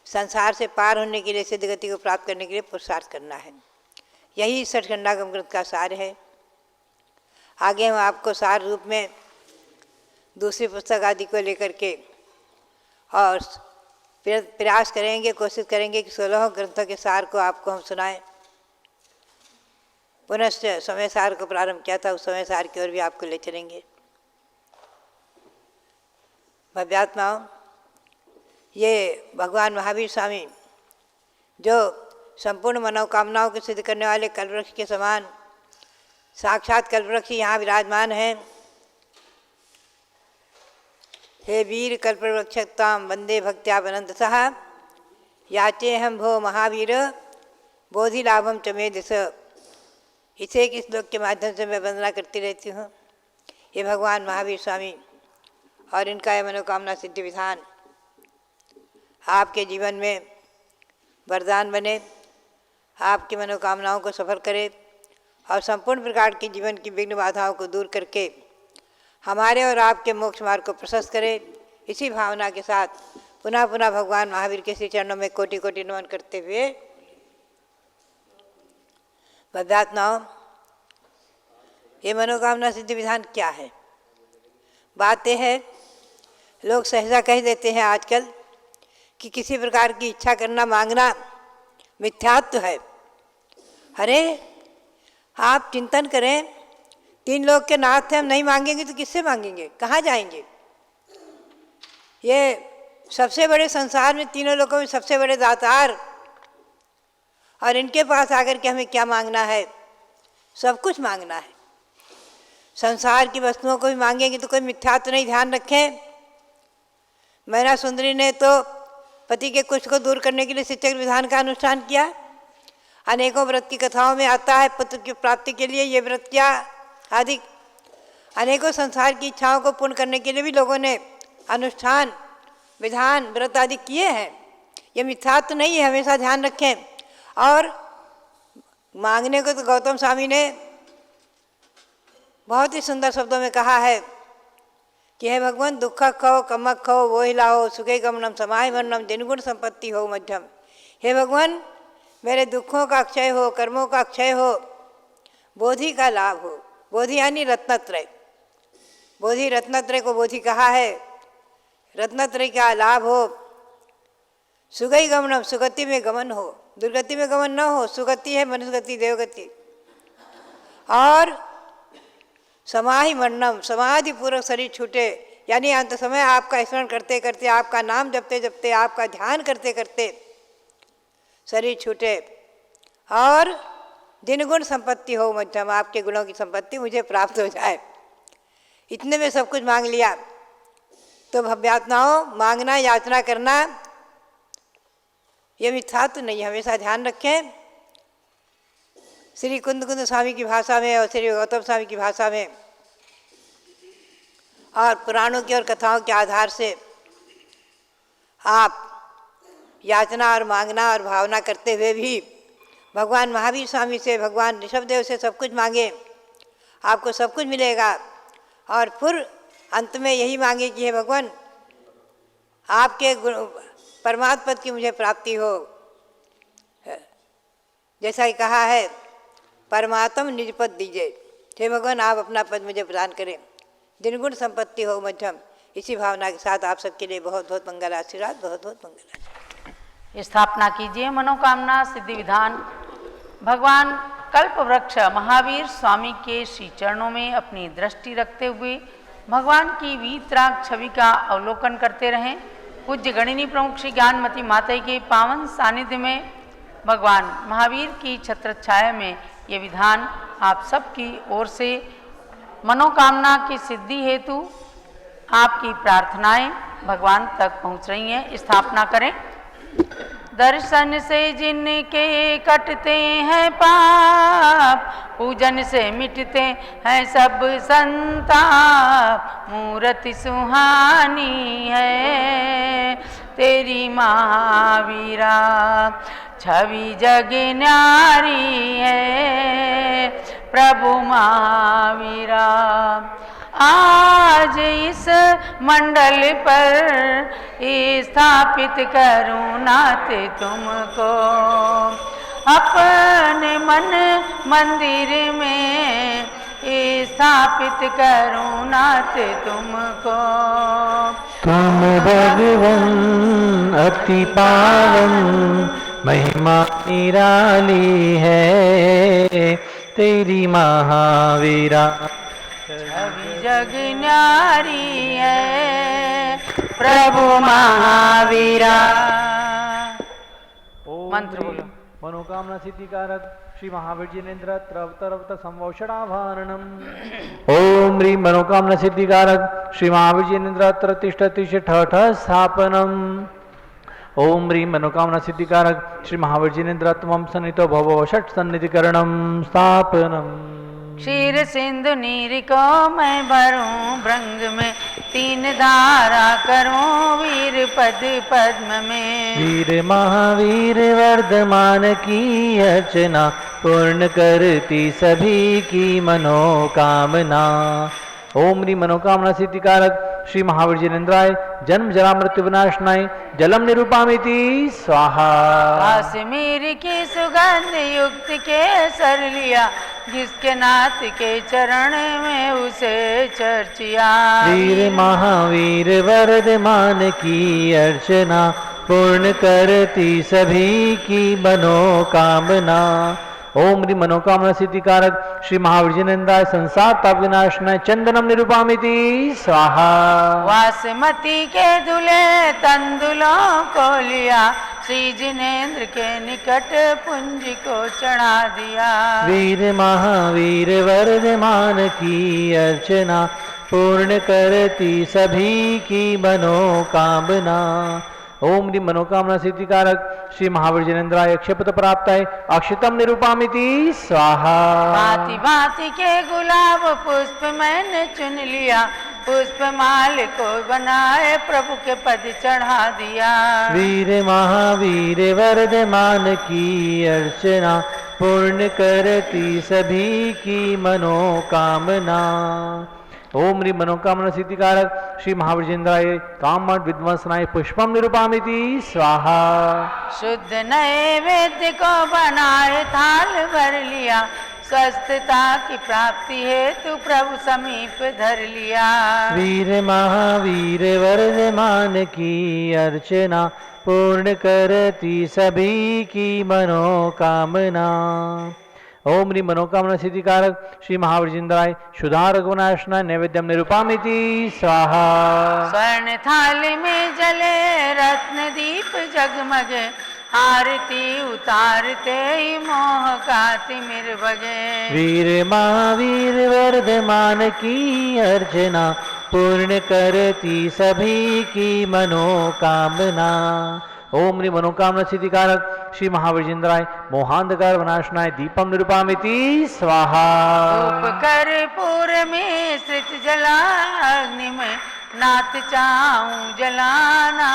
संसार से पार होने के लिए, सिद्ध गति को प्राप्त करने के लिए पुरुषार्थ करना है। यही सठखंडागम ग्रंथ का सार है। आगे हम आपको सार रूप में दूसरी पुस्तक आदि को लेकर के और प्रयास करेंगे, कोशिश करेंगे कि 16 ग्रंथों के सार को आपको हम सुनाएं। पुनश्च समय सार को प्रारंभ किया था, उस समय सार की ओर भी आपको ले चलेंगे। भव्यात्माओं, ये भगवान महावीर स्वामी जो संपूर्ण मनोकामनाओं को सिद्ध करने वाले कल्पवृक्ष के समान साक्षात कल्पवृक्ष यहाँ विराजमान हैं। हे वीर कल्पवृक्षताम वंदे भक्त्या अनंततः याचे हम भो महावीर बोधि लाभम च मे दिश। इसे एक श्लोक के माध्यम से मैं वंदना करती रहती हूँ। ये भगवान महावीर स्वामी और इनका यह मनोकामना सिद्धि विधान आपके जीवन में वरदान बने, आपकी मनोकामनाओं को सफल करे और संपूर्ण प्रकार की जीवन की विघ्न बाधाओं को दूर करके हमारे और आपके मोक्ष मार्ग को प्रशस्त करे। इसी भावना के साथ पुनः पुनः भगवान महावीर के श्री चरणों में कोटि कोटि नमन करते हुए, भव्यात्माओं, ये मनोकामना सिद्धि विधान क्या है? बात यह है, लोग सहजा कह देते हैं आजकल कि किसी प्रकार की इच्छा करना, मांगना मिथ्यात्व है। अरे आप चिंतन करें, 3 लोग के नाथ थे, हम नहीं मांगेंगे तो किससे मांगेंगे, कहाँ जाएंगे? ये सबसे बड़े संसार में, तीनों लोगों में सबसे बड़े दातार, और इनके पास आकर के हमें क्या मांगना है? सब कुछ मांगना है। संसार की वस्तुओं को भी मांगेंगे तो कोई मिथ्यात्व नहीं, ध्यान रखें। मैना सुंदरी ने तो पति के कुछ को दूर करने के लिए शिक्षक विधान का अनुष्ठान किया। अनेकों व्रत की कथाओं में आता है, पुत्र की प्राप्ति के लिए ये व्रत क्या आदि अनेकों संसार की इच्छाओं को पूर्ण करने के लिए भी लोगों ने अनुष्ठान, विधान, व्रत आदि किए हैं। ये मिथ्यात्व नहीं है, हमेशा ध्यान रखें। और मांगने को तो गौतम स्वामी ने बहुत ही सुंदर शब्दों में कहा है कि हे भगवान, दुख खो कमक खो वो हिलाओ, सुखे गमनम समाय वर्णम जिनगुण संपत्ति हो मध्यम। हे भगवान, मेरे दुखों का क्षय हो, कर्मों का क्षय हो, बोधि का लाभ हो। बोधि यानी रत्नत्रय, बोधि रत्नत्रय को बोधि कहा है। रत्नत्रय का लाभ हो, सुगई गमनम, सुगति में गमन हो, दुर्गति में गमन न हो। सुगति है मनुष्य गति, देवगति। और समाहि मरणम, समाधि पूर्वक शरीर छूटे, यानी अंत समय आपका स्मरण करते करते, आपका नाम जपते जपते, आपका ध्यान करते करते शरीर छूटे। और जिन गुण संपत्ति हो मध्यम, आपके गुणों की संपत्ति मुझे प्राप्त हो जाए। इतने में सब कुछ मांग लिया। तो भव्यात्माओं, मांगना, याचना करना ये मिथ्यात्व नहीं, हमेशा ध्यान रखें। श्री कुंद स्वामी की भाषा में और श्री गौतम स्वामी की भाषा में और पुराणों की और कथाओं के आधार से आप याचना और मांगना और भावना करते हुए भी भगवान महावीर स्वामी से, भगवान ऋषभदेव से सब कुछ मांगे, आपको सब कुछ मिलेगा। और फिर अंत में यही मांगे कि हे भगवान, आपके परमात्म पद की मुझे प्राप्ति हो। जैसा कि कहा है, परमात्म निज पद दीजिए, हे भगवान आप अपना पद मुझे प्रदान करें, निर्गुण संपत्ति हो मध्यम। इसी भावना के साथ आप सबके लिए बहुत बहुत मंगल आशीर्वाद, बहुत बहुत मंगल आशीर्वाद। स्थापना कीजिए मनोकामना सिद्धि विधान। भगवान कल्प वृक्ष महावीर स्वामी के श्री चरणों में अपनी दृष्टि रखते हुए भगवान की वीतराग छवि का अवलोकन करते रहें। पूज्य गणिनी प्रमुख श्री ज्ञानमती माता के पावन सानिध्य में भगवान महावीर की छत्रछाया में ये विधान आप सबकी ओर से मनोकामना की सिद्धि हेतु आपकी प्रार्थनाएं भगवान तक पहुंच रही हैं। स्थापना करें। दर्शन से जिनके कटते हैं पाप, पूजन से मिटते हैं सब संताप। मूर्ति सुहानी है तेरी महावीरा, छवि जग न्यारी है प्रभु महावीरा। आज इस मंडल पर स्थापित करूं नाथ तुमको, अपने मन मंदिर में स्थापित करूं नाथ तुमको। तुम भगवन अति पावन, महिमा निराली है तेरी महावीरा। छवि जग न्यारी है प्रभु महावीरा। मंत्र बोलो। मनोकामना सिद्धिकारक श्री महावीर जिनेन्द्र त्रवत संवत्सराभारणम। ओम ह्रीं मनोकामना सिद्धिकारक श्री महावीर जिनेन्द्र तिष्ठति ठठ स्थापनम। ओम ह्रीं मनोकामना सिद्धिकारक श्री महावीर जिनेन्द्र त्वं सन्निधौ भव षट् सन्निधिकरणम स्थापनम। क्षीर सिंधु नीर को मैं भरूं भृंग में, तीन धारा करूं वीर पद पद्म में। वीर महावीर वर्धमान की अर्चना, पूर्ण करती सभी की मनोकामना। ओम ह्रीं मनोकामना सिद्धिकारक श्री महावीर जिनेन्द्राय जन्म जरा मृत्यु विनाशनाय जलम निरूपामिति स्वाहा। काश्मीर की सुगंध युक्त केसर लिया, जिसके नाथ के चरण में उसे चर्चिया। वीर महावीर वर्धमान की अर्चना, पूर्ण करती सभी की मनोकामना। ओम ह्रीं मनोकामना सिद्धिकारक श्री महावीर जिनेन्द्राय संसार ताप विनाशनाय चंदनम निरूपामिति स्वाहा। वासमती के दुले तंदुलों को लिया, श्री जिनेन्द्र के निकट पुंज को चढ़ा दिया। वीर महावीर वर्धमान की अर्चना, पूर्ण करती सभी की मनोकामना। ओम ह्रीं मनोकामना सिद्धिकारक श्री महावीर जिनेन्द्राय क्षिपत प्राप्ताय अक्षितम निरूपामिति स्वाहा। भांति भांति के गुलाब पुष्प मैंने चुन लिया, पुष्प माल को बनाए प्रभु के पद चढ़ा दिया। वीर महावीर वर्धमान की अर्चना, पूर्ण करती सभी की मनोकामना। ओम ह्रीं मनोकामना सिद्धिकारक श्री महावीर जिनेन्द्राय कामड विध्वंसनाय पुष्पम निरूपामिति स्वाहा। शुद्ध नैवेद्य को बनाए थाल भर लिया, स्वस्थता की प्राप्ति हेतु प्रभु समीप धर लिया। वीर महावीर वर्धमान की अर्चना, पूर्ण करती सभी की मनोकामना। ओम ह्रीं मनोकामना सिद्धिकारक श्री महावीर जिनेन्द्राय शुद्धा रघुनाशनाय नैवेद्यम निरूपामिति स्वाहा। स्वर्ण थाली में जले रत्न दीप जगमगे, आरती उतारते ही मोह का तिमिर बगे। वीर महावीर वर्धमान की अर्चना, पूर्ण करती सभी की मनोकामना। ओम ह्रीं मनोकामना सिद्धिकारक श्री महावीरजेंद्राय मोहांधकार विनाशनाय दीपम निरूपामिति स्वाहा। धूप कर्पूर में श्रित जला अग्नि में नाथ चाहूं जलाना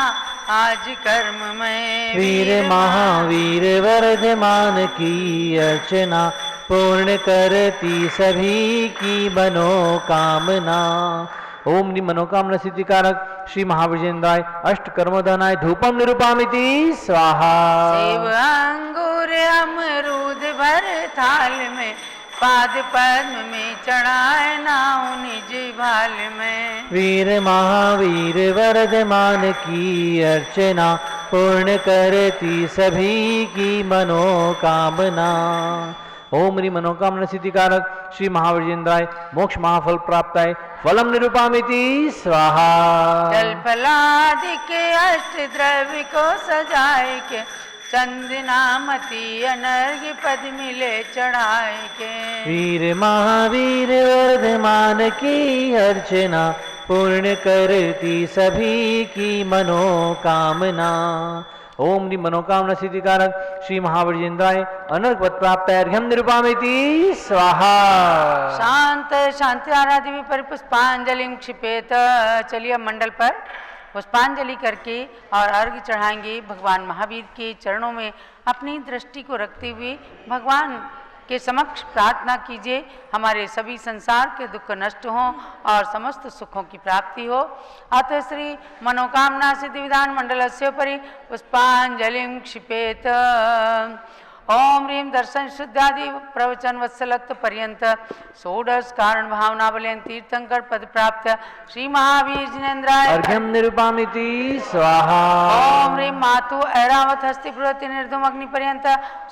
आज कर्म में। वीर महावीर वर्धमान की अर्चना पूर्ण करती सभी की मनोकामना। ओम नी मनोकामना सिद्धिकारक श्री महावीरजेंद्राय अष्ट कर्मोदनाय धूपम निरूपामिति स्वाहा। सेव अंगूर अमरूद भर थाल में पाद पद्म में चढ़ाए नाउ निज भाल में। वीर महावीर वर्धमान की अर्चना पूर्ण करती सभी की मनोकामना। ओम ह्रीं मनोकामना सिद्धिकारक श्री महावीरजेंद्राय मोक्ष महाफल प्राप्ताय फलम निरूपामिति स्वाहा। जल फलादि के अष्ट द्रव्य को सजाए के चंदनामती अनर्घ्य पद मिले चढ़ाए के। वीर महावीर वर्धमान की अर्चना पूर्ण करती सभी की मनोकामना। ओम नी मनोकामना सिद्धिकारक श्री महावीरजेंद्राय अनर्घ पद प्राप्त अर्घ्यम निरूपामिति स्वाहा। शांत शांति आराधि परिपुष्पांजलि क्षिपेत। चलिए मंडल पर पुष्पांजलि करके और अर्घ्य चढ़ाएंगे। भगवान महावीर के चरणों में अपनी दृष्टि को रखते हुए भगवान के समक्ष प्रार्थना कीजिए हमारे सभी संसार के दुख नष्ट हों और समस्त सुखों की प्राप्ति हो। अतः श्री मनोकामना सिद्धि विधान मंडलस्योपरि पुष्पांजलिं क्षिपेत। ओम ह्रीं दर्शन शुद्धादि प्रवचन वत्सलत्व पर्यंत षोडश कारण भावना बलेन तीर्थंकर पद प्राप्त श्री महावीर जिनेन्द्राय अर्घ्यम निरूपामिति स्वाहा। ओम ह्रीं मातु ऐरावत हस्ति प्रवृत्ति निर्धुम अग्नि पर्यंत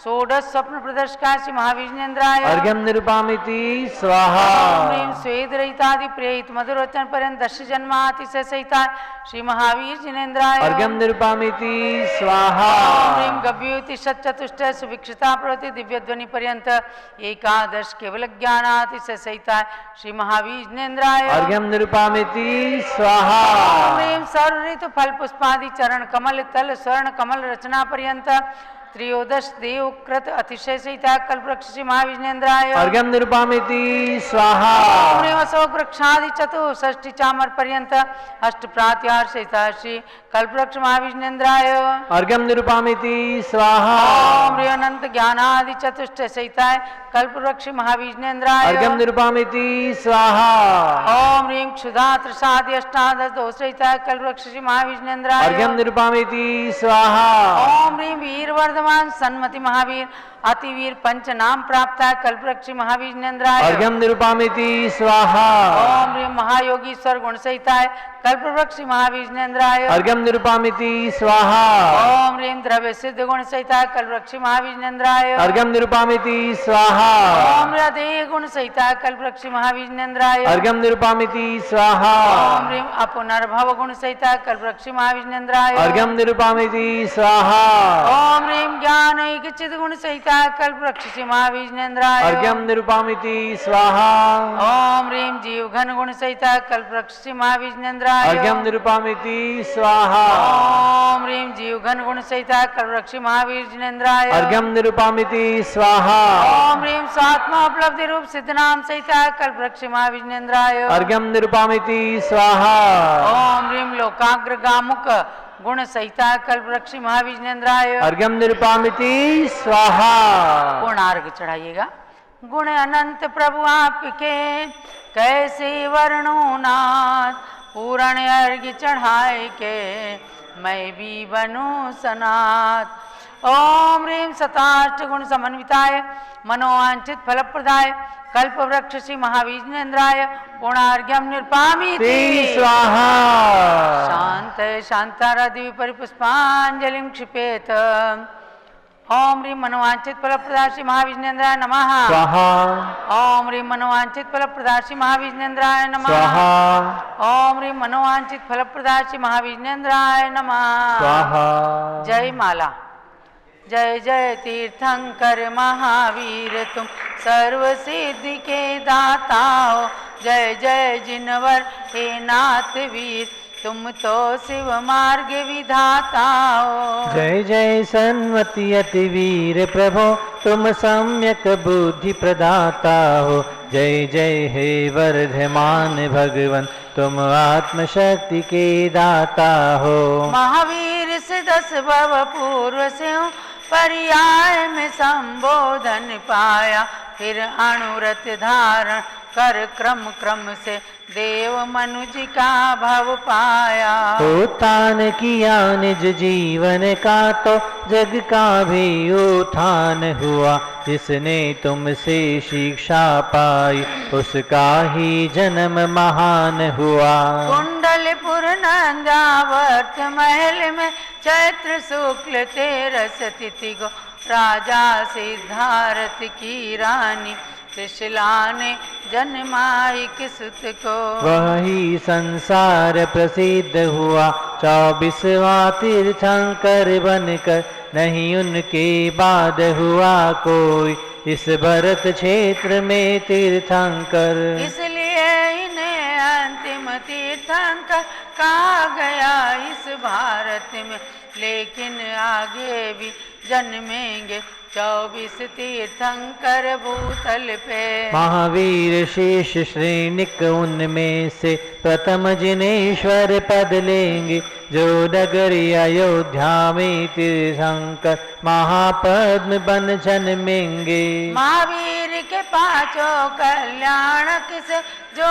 षोडश स्वप्न प्रदर्शका श्री महावीर जिनेन्द्राय अर्घ्यम निरूपामिति स्वाहा। ओम ह्रीं स्वेद रहितादि प्रेरित मधुर वचन पर्यंत 10 जन्मातिशय सहिता श्री महावीर जिनेन्द्राय अर्घ्यम निरूपामिति स्वाहा। ओम ह्रीं गव्योति सच्चतुष्ट सुभिक्षिता प्रवृत्ति दिव्य ध्वनि पर्यंत एकादश केवल ज्ञानातिशय सहिता श्री महावीर जिनेन्द्राय अर्घ्यम निरूपामिति स्वाहा। ओम ह्रीं सर्व ऋतु फल पुष्पादि चरण कमल तल स्वर्ण कमल रचना पर्यंत त्रयोदश देव कृत अतिशय सहिता कल्पवृक्ष श्री महावीर जिनेन्द्राय अर्घ्यम निरूपामिति स्वाहा। ओम ह्रीं अशोक वृक्षादि चतुष्षष्टि चामर पर्यंत अष्ट प्रात्यार सहिता श्री कल्पवृक्ष महावीर जिनेन्द्राय अर्घ्यम निरूपामिति स्वाहा। ओम ह्रीं अनंत ज्ञानादि चतुष्ट सहिता कल्पवृक्ष महावीर जिनेन्द्राय अर्घ्यम निरूपामिति स्वाहा। ओम ह्रीं क्षुधा त्रसादि अष्टादश दोष सहिता कल्पवृक्ष श्री महावीर जिनेन्द्राय अर्घ्यम निरूपामिति स्वाहा। ओम ह्रीं वीर वर्धमान सन्मति महावीर अतिवीर पंच नाम प्राप्त कल्पवृक्ष महावीर जिनेन्द्राय अर्घ्यम निरूपामिति स्वाहा। ओम ह्रीं महायोगीश्वर गुण सहिता कल्पवृक्ष महावीर जिनेन्द्राय अर्घ्यम निरूपामिति स्वाहा। ओम ह्रीं द्रव्य सिद्ध गुण सहिता कल्पवृक्ष महावीर जिनेन्द्राय अर्घ्यम निरूपामिति स्वाहा। ओम हृदय गुण सहिता कल्पवृक्ष महावीर जिनेन्द्राय अर्घ्यम निरूपामिति स्वाहा। ओम ह्रीं अपुनर्भव गुण सहिता कल्पवृक्ष महावीर जिनेन्द्राय अर्घ्यम निरूपामिति स्वाहा। ओम ह्रीं ज्ञान चिद गुण सहिता कल्पवृक्ष श्री महावीर जिनेन्द्राय अर्घ्यम निरूपामिति स्वाहा। ओम ह्रीं जीव घन गुण सहिता कल्पवृक्ष श्री महावीर जिनेन्द्राय अर्घ्यम निरूपामिति स्वाहा। ओम ह्रीं जीव घन गुण सहिता कल्पवृक्ष महावीर जिनेन्द्राय अर्घ्यम निरूपामिति स्वाहा। ओम ह्रीं स्वात्मा उपलब्धि रूप सिद्ध नाम सहिता कल्पवृक्ष महावीर जिनेन्द्राय अर्घ्यम निरूपामिति स्वाहा। ओम ह्रीं लोकाग्र गामुक गुण सहिता कल्पवृक्ष महावीर जिनेन्द्राय अर्घ्यम निरूपामिति स्वाहा। पूर्णार्घ चढ़ाइएगा। गुण अनंत प्रभु आपके कैसे वर्णो नाथ पूर्ण अर्घ्य चढ़ाए के मैं भी बनूं सनाथ। ओम ह्रीं सताष्ट गुण समन्विताय मनोवांछित फलप्रदाय कल्पवृक्ष श्री महावीर जिनेन्द्राय पूर्णार्घ्यम निरूपामिति स्वाहा। शांत शांताराधि परिपुष्पांजलिं क्षिपेत। ओम ह्रीं मनोवांछित फलप्रदाय श्री महावीर जिनेन्द्राय नमः स्वाहा। ओम ह्रीं मनोवांछित फलप्रदाय श्री महावीर जिनेन्द्राय नमः स्वाहा। ओम ह्रीं मनोवांछित फलप्रदाय श्री महावीर जिनेन्द्राय नमः स्वाहा। जय माला। जय जय तीर्थंकर महावीर तुम सर्व सिद्धि के दाता हो। जय जय जिनवर हे नाथ वीर तुम तो शिव मार्ग विधाता हो। जय जय सन्मति अति वीर प्रभो तुम सम्यक बुद्धि प्रदाता हो। जय जय हे वर्धमान भगवन तुम आत्मशक्ति के दाता हो। महावीर से 10 भव पूर्व से हूँ पर्याय में संबोधन पाया, फिर अनुरत धारण कर क्रम क्रम से देव मनुज का भव पाया। उत्थान किया निज जीवन का तो जग का भी उत्थान हुआ, जिसने तुमसे शिक्षा पाई उसका ही जन्म महान हुआ। कुंडलपुर नंदावर्त महल में चैत्र शुक्ल 13 तिथि को राजा सिद्धार्थ की रानी त्रिशला ने जन्माई किसुत को। वही संसार प्रसिद्ध हुआ 24वां तीर्थंकर बनकर, नहीं उनके बाद हुआ कोई इस भरत क्षेत्र में तीर्थंकर। इसलिए इन्हें अंतिम तीर्थंकर कहा गया इस भारत में, लेकिन आगे भी जन्मेंगे 24 तीर्थंकर भूतल पे। महावीर शेष श्रेणिक उनमें से प्रथम जिनेश्वर पद लेंगे, जो नगरी अयोध्या में तीर्थंकर महापद्म बन जन्मेंगे। महावीर के 5 कल्याणक से जो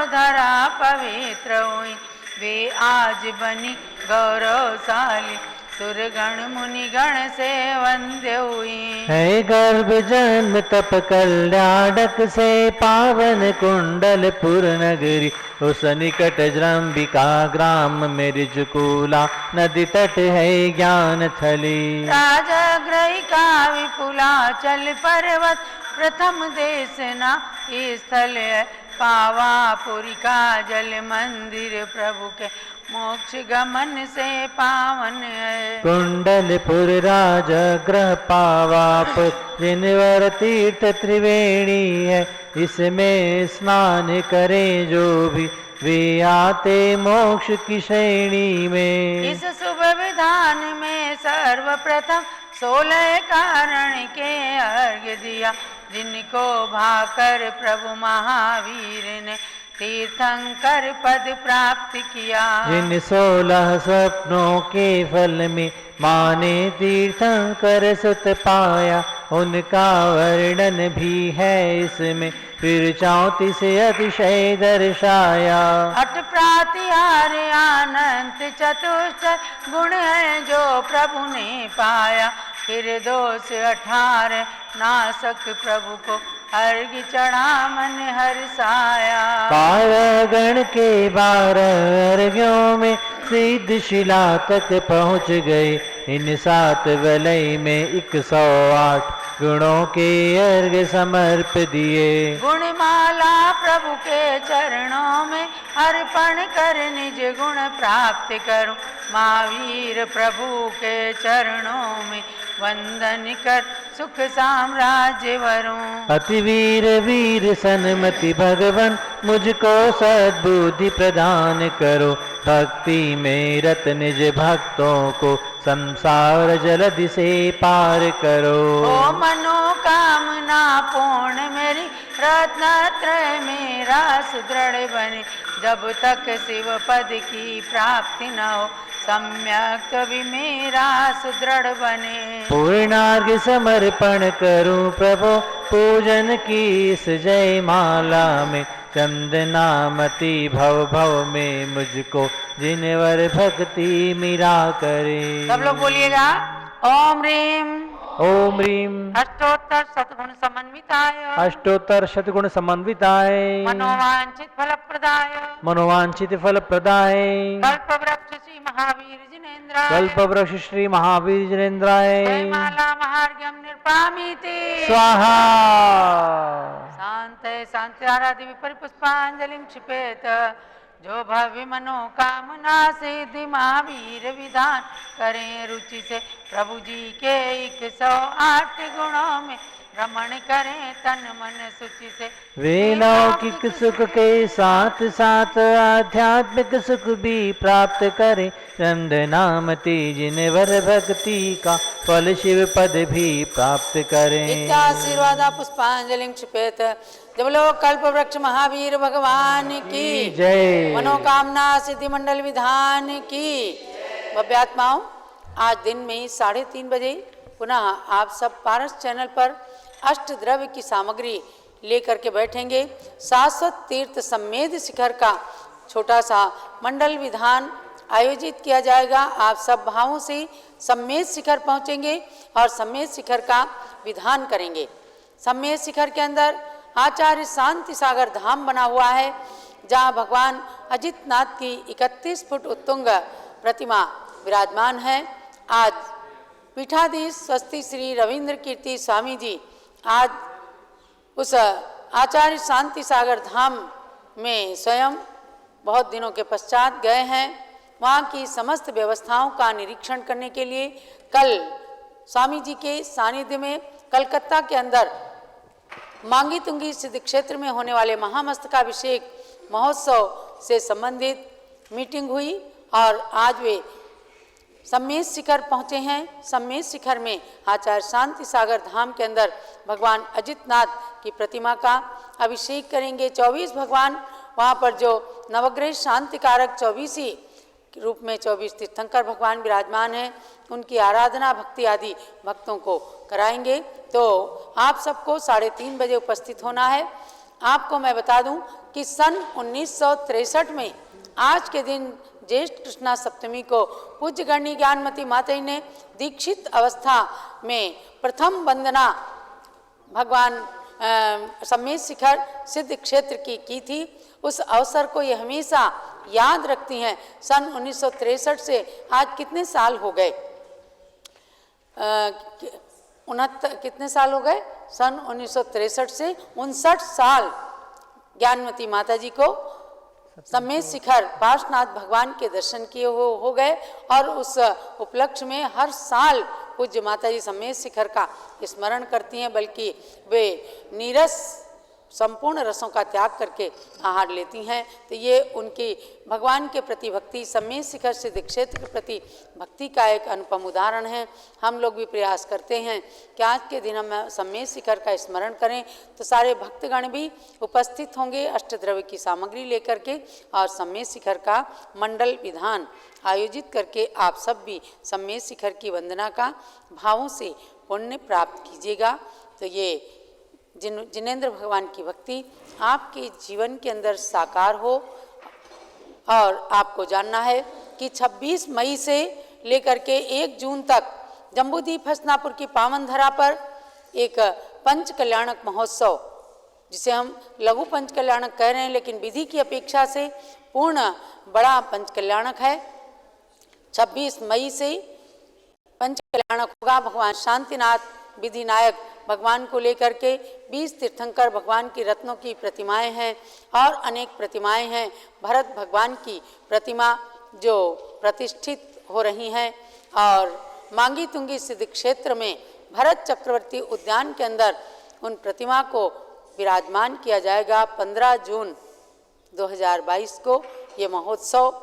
धरा पवित्र हुई, वे आज बनी गौरवशाली सुरगण मुनिगण से वंद्य हुई। है गर्भ जन्म तप कल्याणक से पावन कुंडलपुर नगरी, उस निकट जम्बिका ग्राम में ऋजुकूला नदी तट है ज्ञान थली। राजगृह का विपुलाचल पर्वत प्रथम देश ना स्थल है, पावापुरी का जल मंदिर प्रभु के मोक्ष गमन से पावन है। कुंडलपुर राजगृह पावापुर जिनवर तीर्थ त्रिवेणी है, इसमें स्नान करें जो भी वे आते मोक्ष की श्रेणी में। इस शुभ विधान में सर्वप्रथम 16 कारण के अर्घ्य दिया, जिनको भाकर प्रभु महावीर ने तीर्थंकर पद प्राप्त किया। जिन 16 स्वप्नों के फल में माने तीर्थंकर सुत पाया, उनका वर्णन भी है इसमें फिर 34 अतिशय दर्शाया। अट प्रातिहार अनंत चतुष्ट गुण है जो प्रभु ने पाया, फिर 218 नासक प्रभु को अर्घ्य चढ़ा मन हर्षाया। 12 गण के 12 अर्घ्यों में सिद्ध शिला तक पहुँच गए, इन 7 वलय में 108 गुणों के अर्घ्य समर्प दिए। गुणमाला प्रभु के चरणों में अर्पण कर निज गुण प्राप्त करूं, महावीर प्रभु के चरणों में वंदन कर सुख साम्राज्य वरूं। अति वीर वीर सन्मति भगवन मुझको सद्बुद्धि प्रदान करो, भक्ति में रत निज भक्तों को संसार जलधि से पार करो। ओ मनोकामना पूर्ण मेरी रत्नत्रय मेरा सुदृढ़ बने, जब तक शिव पद की प्राप्ति न हो सम्यक कभी मेरा सुदृढ़ बने। पूर्णार्घ समर्पण करूं प्रभु पूजन की इस जय माला में, चंदनामती भव भव में मुझको जिनवर भक्ति मिला करे। सब लोग बोलिएगा ओम ह्रीम ओम ह्रीम अष्टोत्तर सतगुण समन्विताय अष्टोत्तर शतगुण समन्विताय मनोवांछित फलप्रदाय मनोवांछित फलप्रदाय कल्पवृक्ष श्री महावीर जिनेन्द्राय कल्पवृक्ष श्री महावीर जिनेन्द्राय जयमाला महार्घ्यम निर्पामीति स्वाहा। शांतये शांत्याराधि विपरिपुष्पांजलिं क्षिपेत, जो भव्य मनोकामना सिद्धि महावीर विधान करें रुचि से, प्रभु जी के 108 गुणों में भ्रमण करें तन मन शुचि से। वे लौकिक सुख के साथ साथ आध्यात्मिक सुख भी प्राप्त करें। चंद नाम तेज निवर भक्ति का फल शिव पद भी प्राप्त करें। इत्याशीर्वादा पुष्पांजलि क्षिपेत। जब लोग कल्प वृक्ष महावीर भगवान की जय। मनोकामना सिद्धि मंडल विधान की। भव्यात्माओं, आज दिन में 3:30 बजे पुनः आप सब पारस चैनल पर अष्ट द्रव्य की सामग्री लेकर के बैठेंगे। शाश्वत तीर्थ सम्मेद शिखर का छोटा सा मंडल विधान आयोजित किया जाएगा। आप सब भावों से सम्मेद शिखर पहुंचेंगे और सम्मेद शिखर का विधान करेंगे। सम्मेद शिखर के अंदर आचार्य शांति सागर धाम बना हुआ है, जहां भगवान अजितनाथ की 31 फुट उत्तुंग प्रतिमा विराजमान है। आज पीठाधीश स्वस्ति श्री रविंद्र कीर्ति स्वामी जी आज उस आचार्य शांति सागर धाम में स्वयं बहुत दिनों के पश्चात गए हैं। वहाँ की समस्त व्यवस्थाओं का निरीक्षण करने के लिए कल स्वामी जी के सानिध्य में कलकत्ता के अंदर मांगी तुंगी सिद्ध क्षेत्र में होने वाले महामस्तकाभिषेक महोत्सव से संबंधित मीटिंग हुई और आज वे सम्मेद शिखर पहुँचे हैं। सम्मेद शिखर में आचार्य शांति सागर धाम के अंदर भगवान अजितनाथ की प्रतिमा का अभिषेक करेंगे। 24 भगवान वहाँ पर जो नवग्रह शांति कारक 24 रूप में 24 तीर्थंकर भगवान विराजमान हैं, उनकी आराधना भक्ति आदि भक्तों को कराएंगे। तो आप सबको 3:30 बजे उपस्थित होना है। आपको मैं बता दूं कि सन 1963 में आज के दिन ज्येष्ठ कृष्णा सप्तमी को पूज्य गणनी ज्ञानमती माता जी ने दीक्षित अवस्था में प्रथम वंदना भगवान सम्मेद शिखर सिद्ध क्षेत्र की थी। उस अवसर को ये हमेशा याद रखती हैं। सन 1963 से आज कितने साल हो गए? 69 कितने साल हो गए? सन 1963 से 59 साल ज्ञानमती माता जी को सम्मेद शिखर पार्श्वनाथ भगवान के दर्शन किए हो गए और उस उपलक्ष्य में हर साल पूज्य माता जी सम्मेद शिखर का स्मरण करती हैं, बल्कि वे नीरस संपूर्ण रसों का त्याग करके आहार लेती हैं। तो ये उनकी भगवान के प्रति भक्ति, सम्मेद शिखर सिद्ध क्षेत्र के प्रति भक्ति का एक अनुपम उदाहरण है। हम लोग भी प्रयास करते हैं कि आज के दिन हम सम्मेद शिखर का स्मरण करें, तो सारे भक्तगण भी उपस्थित होंगे अष्टद्रव्य की सामग्री लेकर के और सम्मेद शिखर का मंडल विधान आयोजित करके आप सब भी सम्मेद शिखर की वंदना का भावों से पुण्य प्राप्त कीजिएगा। तो ये जिनेंद्र भगवान की भक्ति आपके जीवन के अंदर साकार हो। और आपको जानना है कि 26 मई से लेकर के 1 जून तक जम्बूद्वीप हस्तिनापुर की पावन धरा पर एक पंच कल्याणक महोत्सव, जिसे हम लघु पंच कल्याणक कह रहे हैं, लेकिन विधि की अपेक्षा से पूर्ण बड़ा पंच कल्याणक है। 26 मई से पंच कल्याणक होगा। भगवान शांतिनाथ विधिनायक भगवान को लेकर के 20 तीर्थंकर भगवान की रत्नों की प्रतिमाएं हैं और अनेक प्रतिमाएं हैं। भरत भगवान की प्रतिमा जो प्रतिष्ठित हो रही हैं और मांगी तुंगी सिद्ध क्षेत्र में भरत चक्रवर्ती उद्यान के अंदर उन प्रतिमा को विराजमान किया जाएगा। 15 जून 2022 को ये महोत्सव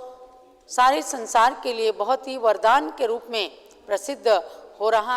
सारे संसार के लिए बहुत ही वरदान के रूप में प्रसिद्ध हो रहा